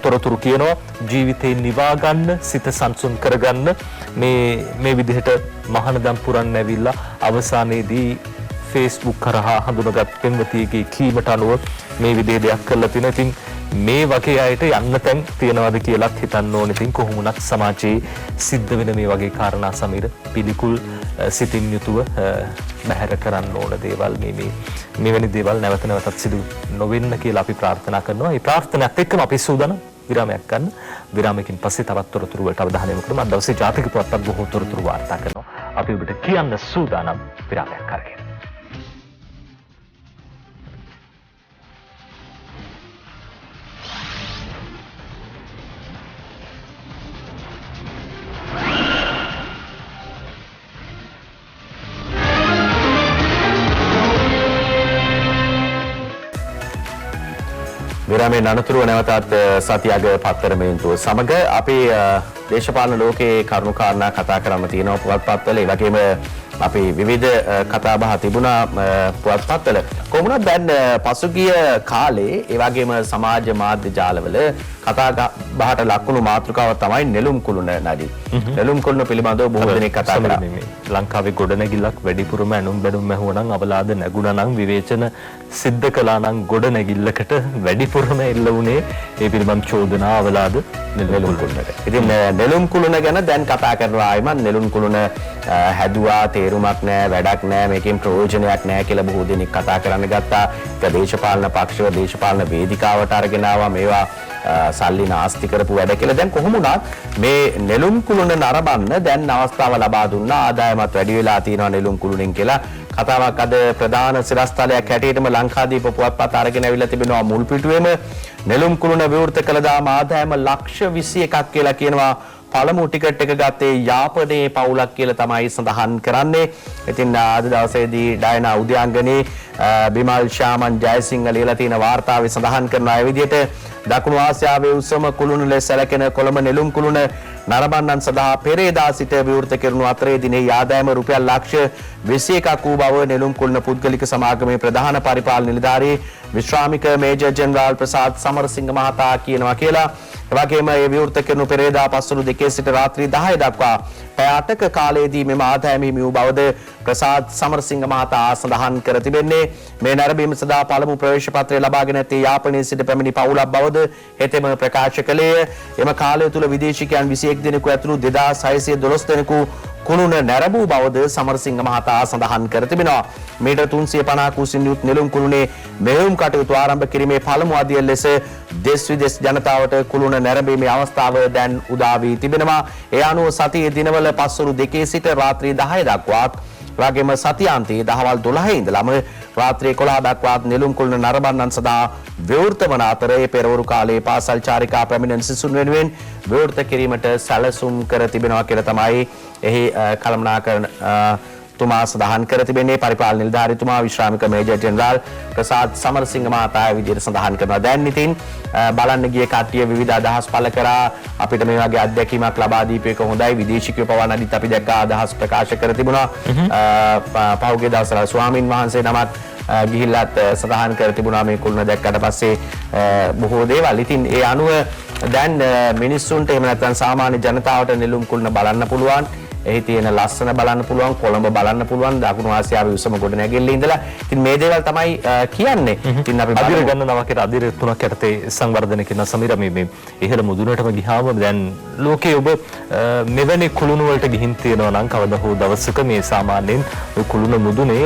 තොරතුරු කියනවා. ජීවිතේ නිවා ගන්න, සිත සංසුන් කරගන්න මේ විදිහට මහානදම් පුරන්න ඇවිල්ලා අවසානයේදී Facebook කරහා හඳුනගත් පෙම්වතියගේ කීමට අනුව මේ විදිහේ දෙයක් කරලා තිනවා. ඉතින් මේ වගේ අයට යන්න තැන් තියනවාද කියලාත් හිතන්න ඕනේ. ඉතින් කොහොම වුණත් සමාජයේ සිද්ධ වෙන මේ වගේ කාරණා සමීර පිළිකුල් සිතින් යුතුව බැහැර කරන්න ඕන දේවල් මෙවැනි දේවල් නැවත නැවතත් සිදු නොවෙන්න කියලා අපි ප්‍රාර්ථනා කරනවා. මේ ප්‍රාර්ථනාවත් එක්කම අපි සූදානම් විරාමයක් ගන්න. විරාමයකින් පස්සේ තවත් තොරතුරු වලට අවධානය යොමු කරමු. අද දවසේ ජාතික පුවත්පත් බොහෝ තොරතුරු වාර්තා කරනවා. අපි ඔබට කියන්න සූදානම් විරාමයක් අරගෙන. විරාමයේ අනතුරුව නැවතත් සතියග පත්තර මේන්තුව සමග අපි දේශපාලන ලෝකයේ කරුණු කාරණා කතා කරන්න තියෙනවා පුවත්පත්වල. ඒ වගේම අපි විවිධ කතා බහ තිබුණා පුවත්පත්වල. කොහොමුණත් දැන් පසුගිය කාලේ ඒ වගේම සමාජ මාධ්‍ය ජාලවල කතා බහට ලක්වුණු මාතෘකාව තමයි නෙළුම් කුළුණ නඩි. නෙළුම් කුළුණ පිළිබඳව බොහෝ දෙනෙක් කතා කරා. ලංකාවේ ගොඩනැගිල්ලක් වැඩිපුරම ඇනුම් බැනුම් මැහුවනම් අවලාද නැගුණා නම් විවේචන සිද්ධ කළා නම් ගොඩනැගිල්ලකට වැඩිපුරම එල්ල වුණේ ඒ පිළිබඳ චෝදනා අවලාද නෙළුම් කුළුණට. ඉතින් නෙළුම් කුළුණ ගැන දැන් කතා කරනවා ආයිමත් නෙළුම් කුළුණ හැදුවා තේරුමක් නැහැ වැඩක් නැහැ මේකෙන් ප්‍රයෝජනයක් නැහැ කියලා බොහෝ දෙනෙක් කතා කරන්න ගත්තා. ඒක දේශපාලන පක්ෂව දේශපාලන වේදිකාවට අරගෙන ආවා මේවා සල්ලි නාස්ති කරපු වැඩ කියලා. දැන් කොහොම වුණත් මේ නෙළුම් කුළුණ නරඹන්න දැන් අවස්ථාව ලබා දුන්නා. ආදායමත් වැඩි වෙලා තියෙනවා නෙළුම් කුළුණෙන් කියලා කතාවක් අද ප්‍රධාන සිරස්තලයක් හැටියටම ලංකාදීප පුවත්පත අරගෙන අවිල්ලා තිබෙනවා. මුල් පිටුවේම නෙළුම් කුළුණ විවෘත කළ දාම ආදායම ලක්ෂ 21ක් කියලා කියනවා. පළමු ටිකට් එක ගත්තේ යාපනයේ පවුලක් කියලා තමයි සඳහන් කරන්නේ. ඉතින් අද දවසේදී ඩයනා උද්‍යාංගනේ බිමල් ශාමන් ජයසිංහ ලියලා තියෙන වාර්තාවේ සඳහන් කරන අය විදිහට දකුණු ආසියාවේ උසම කුළුණු ලෙස සැලකෙන කොළඹ නෙළුම් කුළුණ නරඹන්නන් සඳහා පෙරේදා සිට විවෘත කෙරුණු අතරේ දිනේ ආදායම රුපියල් ලක්ෂ 21ක් වූ බව නෙළුම් කුළුණ පුද්ගලික සමාගමේ ප්‍රධාන පරිපාලන නිලධාරී විශ්‍රාමික මේජර් ජෙනරාල් ප්‍රසාද් සමරසිංහ මහතා කියනවා කියලා. එවැගේම මේ විවෘත කෙරුණු පෙරේදා පස්වරු 2 සිට රාත්‍රී 10 දක්වා පැය 8ක කාලයේදී මෙම ආදායම හිමි වූ බවද ප්‍රසාද් සමරසිංහ මහතා සඳහන් කර තිබෙන්නේ. මේ නැරඹීම සඳහා පළමු ප්‍රවේශ පත්‍රය ලබාගෙන ඇත්තේ යාපනයේ සිට පැමිණි පවුලක් බවද හෙතෙම ප්‍රකාශ කළේය. එම කාලය තුල විදේශිකයන් 21 දෙනෙකු ඇතුළු 2612 දෙනෙකු කුළුණ නැරඹූ බවද සමරසිංහ මහතා සඳහන් කර තිබෙනවා. මීටර් 350ක උසින් යුත් නෙළුම් කුළුණේ මෙහෙයුම් කටයුතු ආරම්භ කිරීමේ පළමු අදියර ලෙස දෙස් විදෙස් ජනතාවට කුළුණ නැරඹීමේ අවස්ථාව දැන් උදා වී තිබෙනවා. ඒ අනුව සතියේ දිනවල පස්වරු 2 සිට රාත්‍රී 10 දක්වාත් වගේම සතියාන්තයේ දහවල් 12 ඉඳලම රාත්‍රී 11 දක්වාත් නෙළුම් කුළුණ නරඹන්නන් සඳහා විවෘත වන අතර ඒ පෙරවරු කාලයේ පාසල් චාරිකා පැමිණෙන සිසුන් වෙනුවෙන් විවෘත කිරීමට සැලසුම් කර තිබෙනවා කියලා තමයි එහි කළමනාකරන තුමා සඳහන් කර තිබෙන්නේ. පරිපාලන නිලධාරීතුමා විශ්‍රාමික මේජර් ජෙනරාල් ප්‍රසාද් සමරසිංහ මහතා විදිහට සඳහන් කරනවා. දැන් ඉතින් බලන්න ගිය කට්ටිය විවිධ අදහස් පළ කරා. අපිට මේ වගේ අත්දැකීමක් ලබා දීපු එක හොඳයි. විදේශිකයෝ පවා නඩිත් අපි දැක්ක අදහස් ප්‍රකාශ කර තිබුණා. පහුගිය දවස්වල ස්වාමින් වහන්සේ නමක් ගිහිල්ලත් සඳහන් කර තිබුණා මේ කුළුණ දැක්කට පස්සේ බොහෝ දේවල්. ඉතින් ඒ අනුව දැන් මිනිස්සුන්ට එහෙම නැත්නම් සාමාන්‍ය ජනතාවට නෙළුම් කුළුණ බලන්න පුළුවන්. එහි තියෙන ලස්සන බලන්න පුළුවන්, කොළඹ බලන්න පුළුවන්, දකුණු ආසියාවේ උසම ගොඩ නැගෙල්ල ඉඳලා. ඉතින් මේ දේවල් තමයි කියන්නේ. ඉතින් අපි අදිර ගන්න නමකට අදිර 3ක් යටතේ සංවර්ධනය කරන සමීර මේ ඉහළ මුදුනටම ගියාම දැන් ලෝකයේ ඔබ මෙවැනි කුළුණු වලට ගිහින් තියෙනවා නම් කවදා හෝ දවසක මේ සාමාන්‍යයෙන් කුළුණ මුදුනේ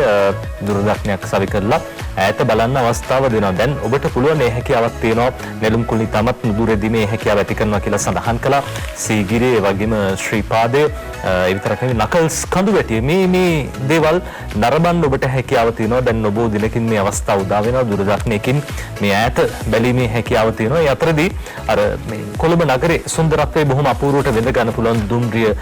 දුරදක්නයක් සවි කරලා ඈත බලන්න අවස්ථාව දෙනවා. දැන් ඔබට පුළුවන් මේ හැකියාවක් තියෙනවා නෙළුම් කුළුණි තමත් නුදුරේදී මේ හැකියාව ඇති කරනවා කියලා සඳහන් කළා. සීගිරිය ඒ වගේම ශ්‍රීපාදයේ ඒ විතරක් නෙවෙයි නකල්ස් කඳු වැටිය මේ දේවල් නරඹන්න ඔබට හැකියාව තියෙනවා. දැන් ඔබ දිනකින් මේ අවස්ථාව උදා වෙනවා. දුරදක්නයකින් මේ ඈත බැලීමේ හැකියාව තියෙනවා. ඒ අතරදී අර මේ කොළඹ නගරේ සුන්දරත්වයේ බොහොම අපූර්වට වෙඳ ගන්න පුළුවන් දුම්රිය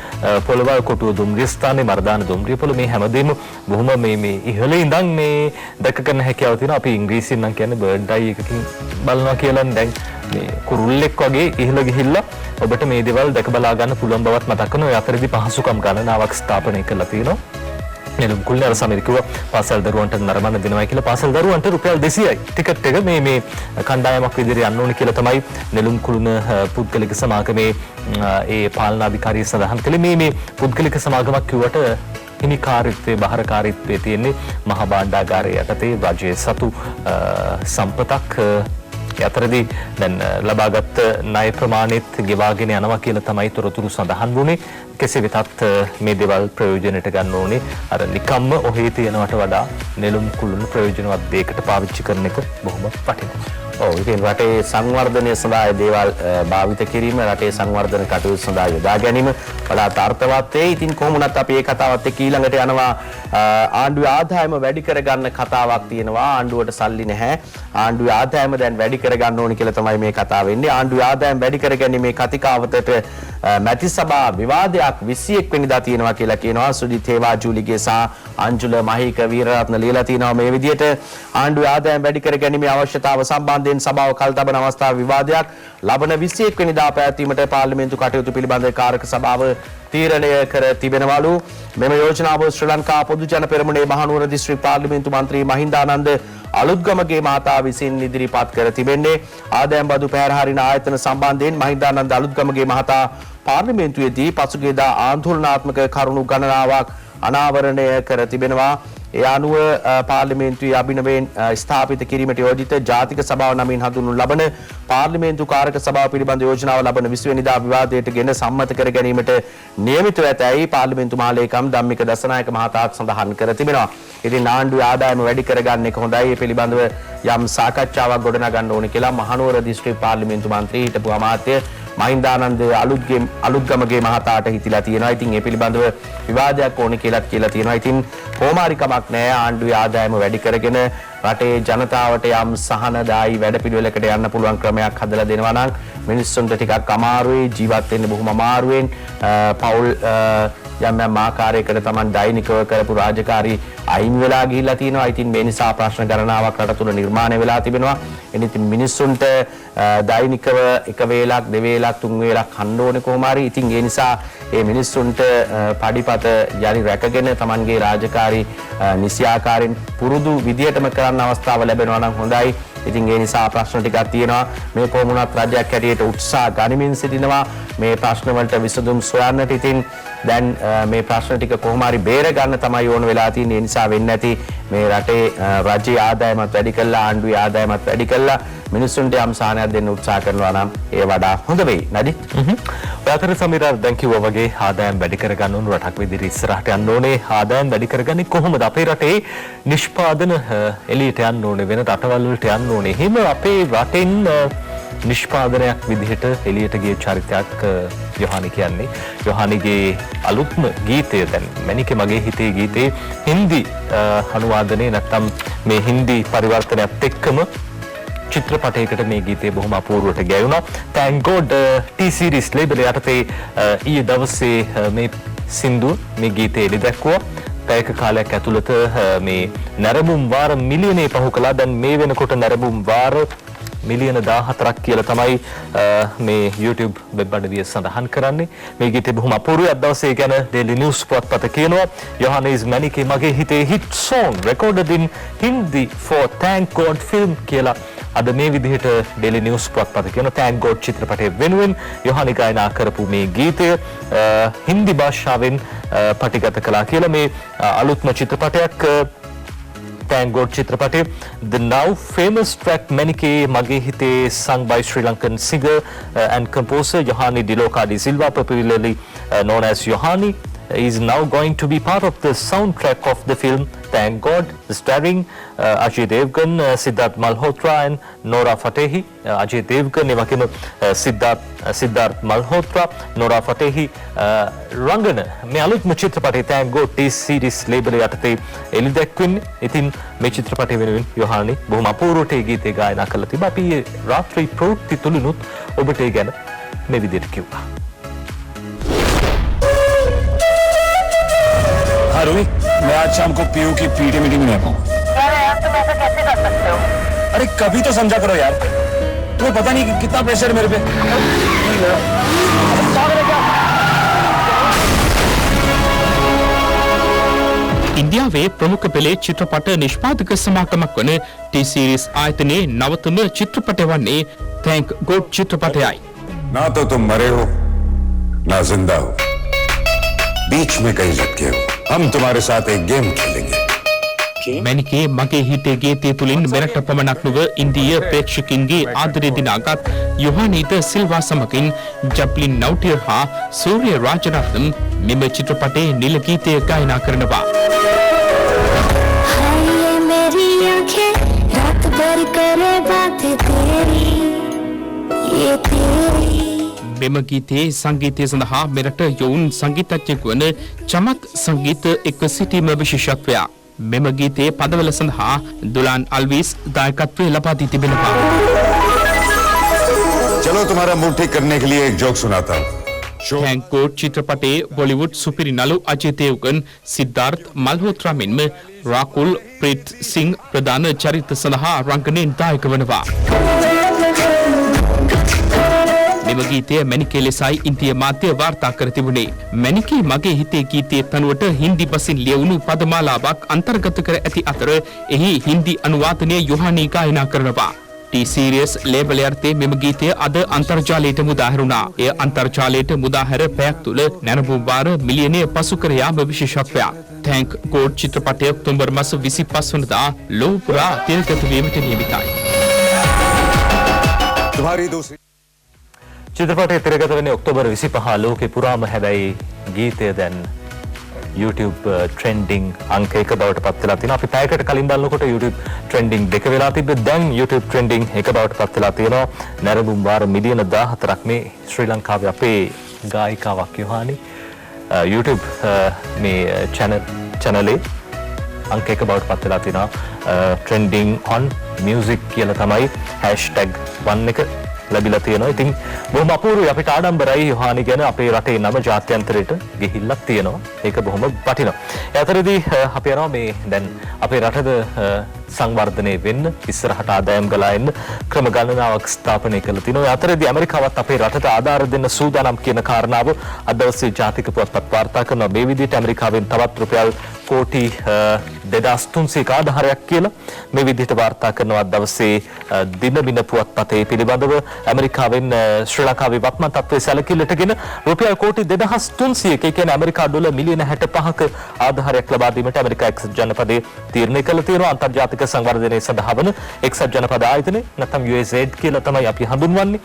පොළවල් කොටුව දුම්රිය ස්ථානයේ මර්දාන දුම්රිය පොළ මේ හැමදේම බොහොම මේ ඉහළ ඉඳන් මේ දැක ගන්න හැකියාව තියෙනවා. අපි ඉංග්‍රීසියෙන් නම් කියන්නේ බර්ඩ් අයි එකකින් බලනවා කියලා. දැන් මේ කුරුල්ලෙක් වගේ ඉහළ ගිහිල්ලා ඔබට මේ දේවල් දැක බලා ගන්න පුළුවන් බවත් මතක් කරනවා. ඒ අතරදී පහසුකම් ගණනාවක් ස්ථාපනය කරලා තියෙනවා. නෙළුම් කුළුණ අර සමීර කිව්වා පාසල් දරුවන්ට නරඹන්න දෙනවා කියලා. පාසල් දරුවන්ට රුපියල් 200යි ටිකට් එක මේ කණ්ඩායමක් විදිහට යන්න ඕනේ කියලා තමයි නෙළුම් කුළුණ පුද්ගලික සමාගමේ ඒ පාලනාධිකාරිය සඳහන් කළේ. මේ පුද්ගලික සමාගමක් කිව්වට හිමිකාරීත්වයේ බහරකාරීත්වයේ තියෙන්නේ මහා භාණ්ඩාගාරය යටතේ රජයේ සතු සම්පතක්. යතරදී දැන් ලබාගත් ණය ප්‍රමාණෙත් ගෙවාගෙන යනවා කියලා තමයි තොරතුරු සඳහන් වුණේ. කෙසේ වෙතත් මේ දේවල් ප්‍රයෝජනයට ගන්න ඕනේ. අර නිකම්ම ඔහේ තියෙනවට වඩා නෙළුම් කුළුණු ප්‍රයෝජනවත් දෙයකට පාවිච්චි කරන එක බොහොම වටිනවා. ඔව් ඉතින් රටේ සංවර්ධනය සඳහා දේවල් භාවිත කිරීම, රටේ සංවර්ධන කටයුතු සඳහා යොදා ගැනීම වඩාත් අර්ථවත් වේ. ඉතින් කොහොම වුණත් අපි මේ කතාවත් එක්ක ඊළඟට යනවා. ආණ්ඩුවේ ආදායම වැඩි කරගන්න කතාවක් තියෙනවා. ආණ්ඩුවට සල්ලි නැහැ. ආණ්ඩුවේ ආදායම දැන් වැඩි කරගන්න ඕනි කියලා තමයි මේ කතාව වෙන්නේ. ආණ්ඩුවේ ආදායම වැඩි කරගැනීමේ කතිකාවතට මැති සභා විවාදයක් 21 වෙනිදා තියෙනවා කියලා කියනවා. සුජිත් හේවාජූලිගේ සහ අංජුල මහීක වීරරත්න ලියලා තියෙනවා මේ විදිහට. ආණ්ඩුවේ ආදායම වැඩි කරගැනීමේ අවශ්‍යතාව සම්බන්ධයෙන් සභාව කල්තබන අවස්ථාව විවාදයක් ලබන 21 වෙනිදා පැවැත්වීමට පාර්ලිමේන්තු කටයුතු පිළිබඳ කාරක සභාව තීරණය කර තිබෙනවලු. මෙම යෝජනාව ශ්‍රී ලංකා පොදු ජන පෙරමුණේ මහනුවර දිස්ත්‍රික් පාර්ලිමේන්තු මන්ත්‍රී මහින්දානන්ද අලුත්ගමගේ මහතා විසින් ඉදිරිපත් කර තිබෙන්නේ. ආදායම් බදු පැහැර හරින ආයතන සම්බන්ධයෙන් මහින්දානන්ද අලුත්ගමගේ මහතා පාර්ලිමේන්තුවේදී පසුගියදා ආందోලනාත්මක කරුණු ගණනාවක් අනාවරණය කර තිබෙනවා. ඒ අනුව පාර්ලිමේන්තුවේ අභිනවයෙන් ස්ථාපිත කිරීමට යෝජිත ජාතික සභාව නමින් හඳුන්වනු ලබන පාර්ලිමේන්තු කාරක සභාව පිළිබඳ යෝජනාව ලබන 20 වෙනිදා විවාදයට ගෙන සම්මත කර ගැනීමට නියමිතව ඇතැයි පාර්ලිමේන්තු මහලේකම් ධම්මික දසනායක මහතාත් සඳහන් කර තිබෙනවා. ඉතින් ආණ්ඩුවේ ආදායම වැඩි කරගන්න එක හොඳයි. ඒ පිළිබඳව යම් සාකච්ඡාවක් ගොඩනගන්න ඕනේ කියලා මහනුවර දිස්ත්‍රික් පාර්ලිමේන්තු මන්ත්‍රී හිටපු අමාත්‍ය මහින්දානන්ද අලුත්ගමගේ මහතාට හිතිලා තියෙනවා. ඉතින් ඒ පිළිබඳව විවාදයක් ඕනේ කියලා තියෙනවා. ඉතින් කොමාරි කමක් නැහැ. ආණ්ඩුවේ ආදායම වැඩි කරගෙන රටේ ජනතාවට යම් සහනදායි වැඩපිළිවෙලකට යන්න පුළුවන් ක්‍රමයක් හදලා දෙනවා නම් මිනිස්සුන්ට ටිකක් අමාරුයි, ජීවත් වෙන්න බොහොම අමාරුවෙන් පෞල් යම් ආකාරයකට Taman දෛනිකව කරපු රාජකාරී අයින් වෙලා ගිහිල්ලා තියෙනවා. ඉතින් මේ නිසා ප්‍රශ්න ගණනාවක් රට තුල නිර්මාණය වෙලා තිබෙනවා. ඉතින් මිනිස්සුන්ට දෛනිකව එක වේලක්, දෙවේලක්, තුන් වේලක් කන්න ඕනේ කොහොම හරි. ඉතින් ඒ නිසා මේ මිනිස්සුන්ට පඩිපත යලි රැකගෙන Tamanගේ රාජකාරී නිසියාකාරයෙන් පුරුදු විදියටම කරන්න අවස්ථාව ලැබෙනවා නම් හොඳයි. ඉතින් ඒ නිසා ප්‍රශ්න ටිකක් තියෙනවා. මේ කොහොම වුණත් රජයක් හැටියට උත්සාහ ගනිමින් සිටිනවා මේ ප්‍රශ්න වලට විසඳුම් සොයන්නට. ඉතින් දැන් මේ ප්‍රශ්න ටික කොහොම හරි බේර ගන්න තමයි ඕන වෙලා තියෙන්නේ. ඒ නිසා වෙන්නේ නැති මේ රටේ රජයේ ආදායමත් වැඩි කළා, ආණ්ඩුවේ ආදායමත් වැඩි කළා මිනිස්සුන්ට යම් සාහනයක් දෙන්න උත්සාහ කරනවා නම් ඒ වඩා හොඳ වෙයි. නඩි ඔයාතර සමීරා දැන් කිව්වා වගේ ආදායම් වැඩි කරගන්න ඕන රටක් විදිහට ඉස්සරහට යන්න ඕනේ. ආදායම් වැඩි කරගන්නේ කොහොමද? අපේ රටේ නිෂ්පාදන එළියට යන්න ඕනේ, වෙන රටවල් වලට යන්න ඕනේ. එහෙම අපේ රටෙන් නිෂ්පාදනයක් විදිහට එළියට ගිය චරිතයක් යොහානි කියන්නේ. යොහානිගේ අලුත්ම ගීතය දැන් මැනිකේ මගේ හිතේ ගීතේ හින්දි අනුවාදනයේ නැත්තම් මේ හින්දි පරිවර්තනයත් එක්කම චිත්‍රපටයකට මේ ගීතය බොහොම අපූර්වට ගැයුණා. Thank God T series label යටතේ ඊයේ දවසේ මේ සින්දු මේ ගීතය එළිදැක්වුවා. පැයක කාලයක් ඇතුළත මේ නැරඹුම් වාර මිලියනේ පහු කළා. දැන් මේ වෙනකොට නැරඹුම් වාර මිලියන 14ක් කියලා තමයි මේ YouTube වෙබ් අඩවිය සඳහන් කරන්නේ. මේ ගීතේ බොහොම අපූර්වයි. අද දවසේ ගැන Daily News පුවත්පත කියනවා Johannes Manike මගේ හිතේ hit song recorded in Hindi for Thank God film කියලා. අද මේ විදිහට Daily News පුවත්පත කියන Thank God චිත්‍රපටයේ වෙනුවෙන් යොහානි ගායනා කරපු මේ ගීතය හින්දි භාෂාවෙන් පටිගත කළා කියලා. මේ අලුත්ම චිත්‍රපටයක් Thank God චිත්‍රපටයේ the now famous track Manike Mage Hite sung by Sri Lankan singer and composer Yohani Diloka de Silva, popularly known as Yohani, is now going to be part of the soundtrack of the film Thank God, starring Ajay Devgan, Siddharth Malhotra and Nora Fatehi. Ajay Devgan එවැගේම Siddharth Malhotra, Nora Fatehi රංගන මේ අලුත්ම චිත්‍රපටයේ Thank God T-series label යටතේ එළි දැක්වෙන්නේ. ඉතින් මේ චිත්‍රපටය වෙනුවෙන් යොහානි බොහොම අපූර්වට ඒ ගීතය ගායනා කළා තිබා. අපි රාත්‍රී ප්‍රවෘත්ති තුලිනුත් ඔබට ඒ ගැන මේ විදිහට කිව්වා. हाँ रोहित, मैं आज शाम को पीयू की पीटी मीटिंग में रहूँगा। यार तुम ऐसा कैसे कर सकते हो? अरे कभी तो समझा करो यार, तुम्हें पता नहीं कि कितना प्रेशर है मेरे पे। ඉන්දියාවේ ප්‍රමුඛ පෙළේ චිත්‍රපට නිෂ්පාදක සමාගමක් වන T-series ආයතනයේ නවතම චිත්‍රපටය වන්නේ Thank God චිත්‍රපටයයි. ना तो तुम मरे हो ना जिंदा हो, बीच में कहीं लटके हो। हम तुम्हारे साथ एक गेम खेलेंगे। මැනිකේ මගේ හිතේ ගීතය තුලින් මෙරට පමණක් නොව ඉන්දීය ප්‍රේක්ෂකින්ගේ ආදරය දිනාගත් යොහානීද සිල්වා සමගින් ජප්ලින් නව්ටියර් හා සූර්ය රාජරත්නම් මෙම චිත්‍රපටයේ නිල ගීතය ගායනා කරනවා. මෙම ගීතයේ සංගීතය සඳහා මෙරට යොවුන් සංගීතඥයෙකු වන චමක් සංගීත එක්ව සිටීම විශේෂත්වයක්. මෙම ගීතයේ පදවල සඳහා දුලාන් අල්විස් දායකත්වය ලබා දී තිබෙනවා. चलो तुम्हारा मूड ठीक करने के लिए एक जोक सुनाता हूँ। Thank God චිත්‍රපටයේ බොලිවුඩ් සුපිරි නළු අජේ දේව්ගන්, සිද්ධාර්ථ් මල්හෝත්‍රා මෙන්ම රාකුල් ප්‍රීත් සිං ප්‍රධාන චරිත සඳහා රංගනයෙන් දායක වනවා. මෙම ගීතය මැනිකේ ලෙසයි ඉන්දිය මාධ්‍ය වාර්තා කර තිබුණේ. මැනිකේ මගේ හිතේ ගීතයේ තනුවට හින්දි බසින් ලියවුණු පදමාලාවක් අන්තර්ගත කර ඇති අතර එහි හින්දි අනුවාදනය යොහානි ගායනා කරනවා. T-series label යටතේ මෙම ගීතය අද අන්තර්ජාලයට මුදා හැරුණා. එය අන්තර්ජාලයට මුදා හැර පැයක් තුළ නැරඹුම් වාර මිලියනය පසු කර යාම විශේෂත්වයක්. Thank God චිත්‍රපටය ඔක්තෝබර් මාස 25 වනදා ලොව පුරා තිරගත වීමට නියමිතයි. तुम्हारी दूसरी චිත්‍රපටයේ තිරගත වෙන්නේ ඔක්තෝබර් 25 ලෝකේ පුරාම. හැබැයි ගීතය දැන් YouTube trending අංක 1 බවට පත් වෙලා තියෙනවා. අපි පැයකට කලින් බලනකොට YouTube trending 2 වෙලා තිබ්බේ. දැන් YouTube trending 1 බවට පත් වෙලා තියෙනවා. නැරඹුම් වාර මිලියන 14ක් මේ ශ්‍රී ලංකාවේ අපේ ගායිකාවක් යොහානි YouTube මේ channel අංක 1 බවට පත් වෙලා තියෙනවා. trending on music කියලා තමයි #1 එක ලැබිලා තියෙනවා. ඉතින් බොහොම අපූර්වයි. අපිට ආඩම්බරයි යොහානි ගැන. අපේ රටේ නම ජාත්‍යන්තරයට ගිහිල්ලක් තියෙනවා. ඒක බොහොම වටිනවා. ඒ අතරේදී අපි යනවා මේ දැන් අපේ රටද සංවර්ධනය වෙන්න ඉස්සරහට ආදායම් ගලා එන්න ක්‍රම ගණනාවක් ස්ථාපනය කරලා තිනවා. ඒ අතරේදී ඇමරිකාවත් අපේ රටට ආධාර දෙන්න සූදානම් කියන කාරණාව අද දවසේ ජාතික පුවත්පත් වාර්තා කරනවා. මේ විදිහට ඇමරිකාවෙන් තවත් රුපියල් කෝටි 2300ක ආධාරයක් කියලා මේ විදිහට වාර්තා කරනවා අද දවසේ දිනමින පුවත්පතේ පිළිබඳව. ඇමරිකාවෙන් ශ්‍රී ලංකාවේ වත්මන් තත්ත්වයේ සැලකිල්ලටගෙන රුපියල් කෝටි 2300ක ඒ කියන්නේ ඇමරිකා ඩොලර් මිලියන 65ක ආධාරයක් ලබා දීමට ඇමරිකා එක්සත් ජනපදයේ තීරණය කළා තියෙනවා. අන්තර්ජාතික සංවර්ධනයේ සඳහා වන එක්සත් ජනපද ආයතනය නැත්නම් USAID කියලා තමයි අපි හඳුන්වන්නේ.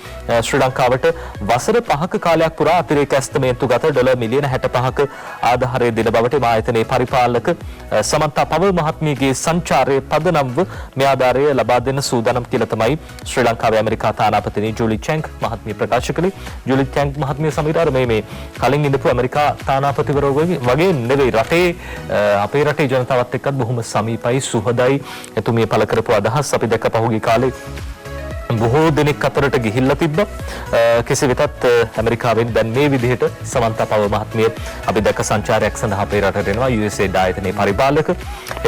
ශ්‍රී ලංකාවට වසර 5ක කාලයක් පුරා අතිරේක ඇස්තමේන්තුගත ඩොලර් මිලියන 65ක ආධාරය දෙන බවට මේ ආයතනයේ පරිපාලක සමන්තා පවල් මහත්මියගේ සංචාරයේ පදනම්ව මේ ආධාරය ලබා දෙන්න සූදානම් කියලා තමයි ශ්‍රී ලංකාවේ ඇමරිකා තානාපතිනි ජූලි චැන්ග් මහත්මිය ප්‍රකාශ කළේ. ජූලි චැන්ග් මහත්මිය සමීරාර මේ කලින් ඉඳපු ඇමරිකා තානාපතිවරයෝ වගේ නෙවෙයි රටේ අපේ රටේ ජනතාවත් එක්කත් බොහොම සමීපයි සුහදයි. එතුමිය පළ කරපු අදහස් අපි දැක්ක පහුගිය කාලේ බොහෝ දෙනෙක් අතරට ගිහිල්ලා තිබ්බා. කෙසේ වෙතත් ඇමරිකාවෙන් දැන් මේ විදිහට සමන්තා පව මහත්මිය අපි දැක්ක සංචාරයක් සඳහා අපේ රටට එනවා USAID ආයතනයේ පරිපාලක.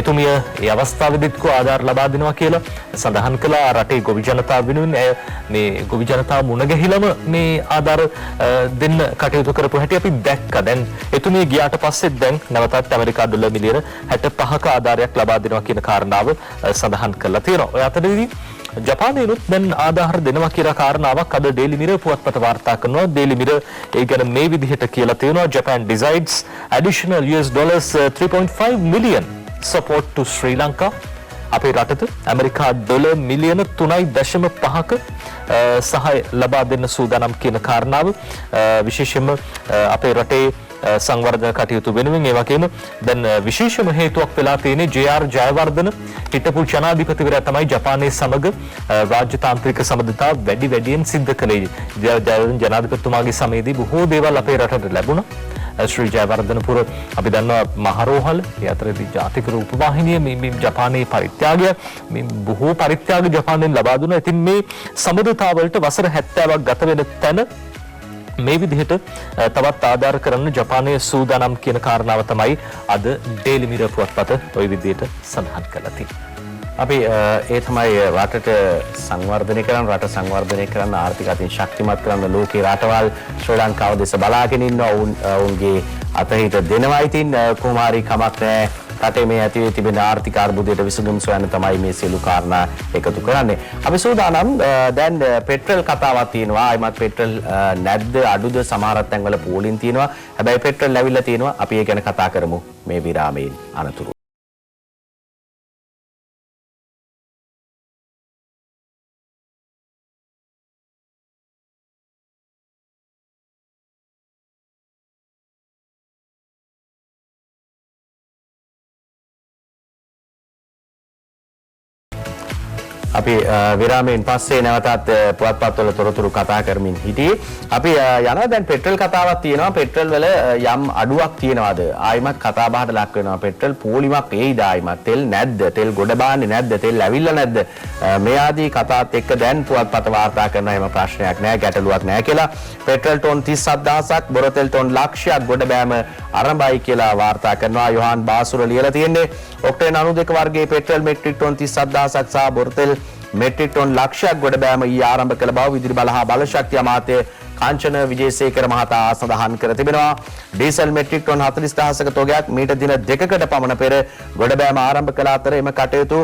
එතුමිය ඒ අවස්ථාවේදීත් ආධාර ලබා දෙනවා කියලා සඳහන් කළා. රටේ ගොවි ජනතාව වෙනුවෙන් මේ ගොවි ජනතාව මුණ ගැහිලම මේ ආධාර දෙන්න කටයුතු කරපු හැටි අපි දැක්කා. දැන් එතුමිය ගියාට පස්සේ දැන් නැවතත් ඇමරිකා ඩොලර් මිලියන 65ක ආධාරයක් ලබා දෙනවා කියන කාරණාව සඳහන් කරලා තියෙනවා. ඔය අතරේදී ජපානයේත් දැන් ආධාර දෙනවා කියලා කාරණාවක් අද ඩේලි මිරර් පුවත්පත වාර්තා කරනවා. ඩේලි මිරර් ඒ ගැන මේ විදිහට කියලා තියෙනවා. Japan decides additional $3.5 million support to Sri Lanka. අපේ රටට ඇමරිකා ඩොලර් මිලියන 3.5ක සහාය ලබා දෙන්න සූදානම් කියන කාරණාව විශේෂයෙන්ම අපේ රටේ සංවර්ධන කටයුතු වෙනුවෙන් ඒ වගේම දැන් විශේෂම හේතුවක් වෙලා තියෙන්නේ ජේ.ආර්. ජයවර්ධන හිටපු ජනාධිපතිවරයා තමයි ජපානයේ සමග රාජ්‍යතාන්ත්‍රික සම්බන්ධතා වැඩියෙන් සිද්ධ කළේ. ජනාධිපතිතුමාගේ සමයේදී බොහෝ දේවල් අපේ රටට ලැබුණා. ශ්‍රී ජයවර්ධනපුර අපි දන්නවා මහරෝහල ඒ අතරදී ජාතික රූපවාහිනිය මේ ජපානයේ පරිත්‍යාගය මේ බොහෝ පරිත්‍යාග ජපානයෙන් ලබා දුන්නා. ඉතින් මේ සම්බන්ධතාවලට වසර 70ක් ගත වෙන තැන මේ විදිහට තවත් ආධාර කරන්න ජපානයේ සූදානම් කියන කාරණාව තමයි අද ඩේලි මිරර් පුවත්පත ওই විදිහට සඳහන් කරලා තියෙන්නේ. අපි ඒ තමයි රටට සංවර්ධනය කරන්න රට සංවර්ධනය කරන්න ආර්ථික අතින් ශක්තිමත් කරන්න ලෝකේ රටවල් ශ්‍රී ලංකාව දෙස බලාගෙන ඉන්නවා. ඔවුන්ගේ අතහිත දෙනවා. ඉතින් කොහොම හරි කමක් නැහැ. රටේ මේ ඇති වෙ තිබෙන ආර්ථික අර්බුදයට විසඳුම් සොයන්න තමයි මේ සියලු කාරණා එකතු කරන්නේ. අපි සූදානම් දැන් පෙට්‍රල් කතාවක් තියෙනවා. ආයිමත් පෙට්‍රල් නැද්ද අඩුද සමහර තැන්වල පෝලින් තියෙනවා. හැබැයි පෙට්‍රල් ඇවිල්ලා තියෙනවා. අපි ඒ ගැන කතා කරමු මේ විරාමයෙන් අනතුරු. අපි විරාමයෙන් පස්සේ නැවතත් පුවත්පත්වල තොරතුරු කතා කරමින් හිටියේ. අපි යනවා දැන් පෙට්‍රල් කතාවක් තියෙනවා. පෙට්‍රල් වල යම් අඩුවක් තියෙනවද? ආයිමත් කතා බහට ලක් වෙනවා. පෙට්‍රල් පෝලිමක් එයිද ආයිමත්? තෙල් නැද්ද? තෙල් ගොඩ බාන්නේ නැද්ද? තෙල් ඇවිල්ලා නැද්ද? මේ ආදී කතාත් එක්ක දැන් පුවත්පත වාර්තා කරන හැම ප්‍රශ්නයක් නැහැ, ගැටලුවක් නැහැ කියලා. පෙට්‍රල් ටොන් 37000ක්, බොරතෙල් ටොන් ලක්ෂයක් ගොඩ බෑම ආරම්භයි කියලා වාර්තා කරනවා. යොහාන් බාසුර ලියලා තියෙන්නේ. ඔක්ටේන් 92 වර්ගයේ පෙට්‍රල් මෙට්‍රික් ටොන් 37000ක් සහ බොරතෙල් මෙට්‍රික් ටොන් ලක්ෂයක් ගොඩ බෑම ඊ ආරම්භ කළ බව විදුලි බල හා බලශක්ති අමාත්‍ය කාංචන විජේසේකර මහතා සඳහන් කර තිබෙනවා. ඩීසල් මෙට්‍රික් ටොන් 40000ක තොගයක් මීට දින දෙකකට පමණ පෙර ගොඩ බෑම ආරම්භ කළ අතර එම කටයුතු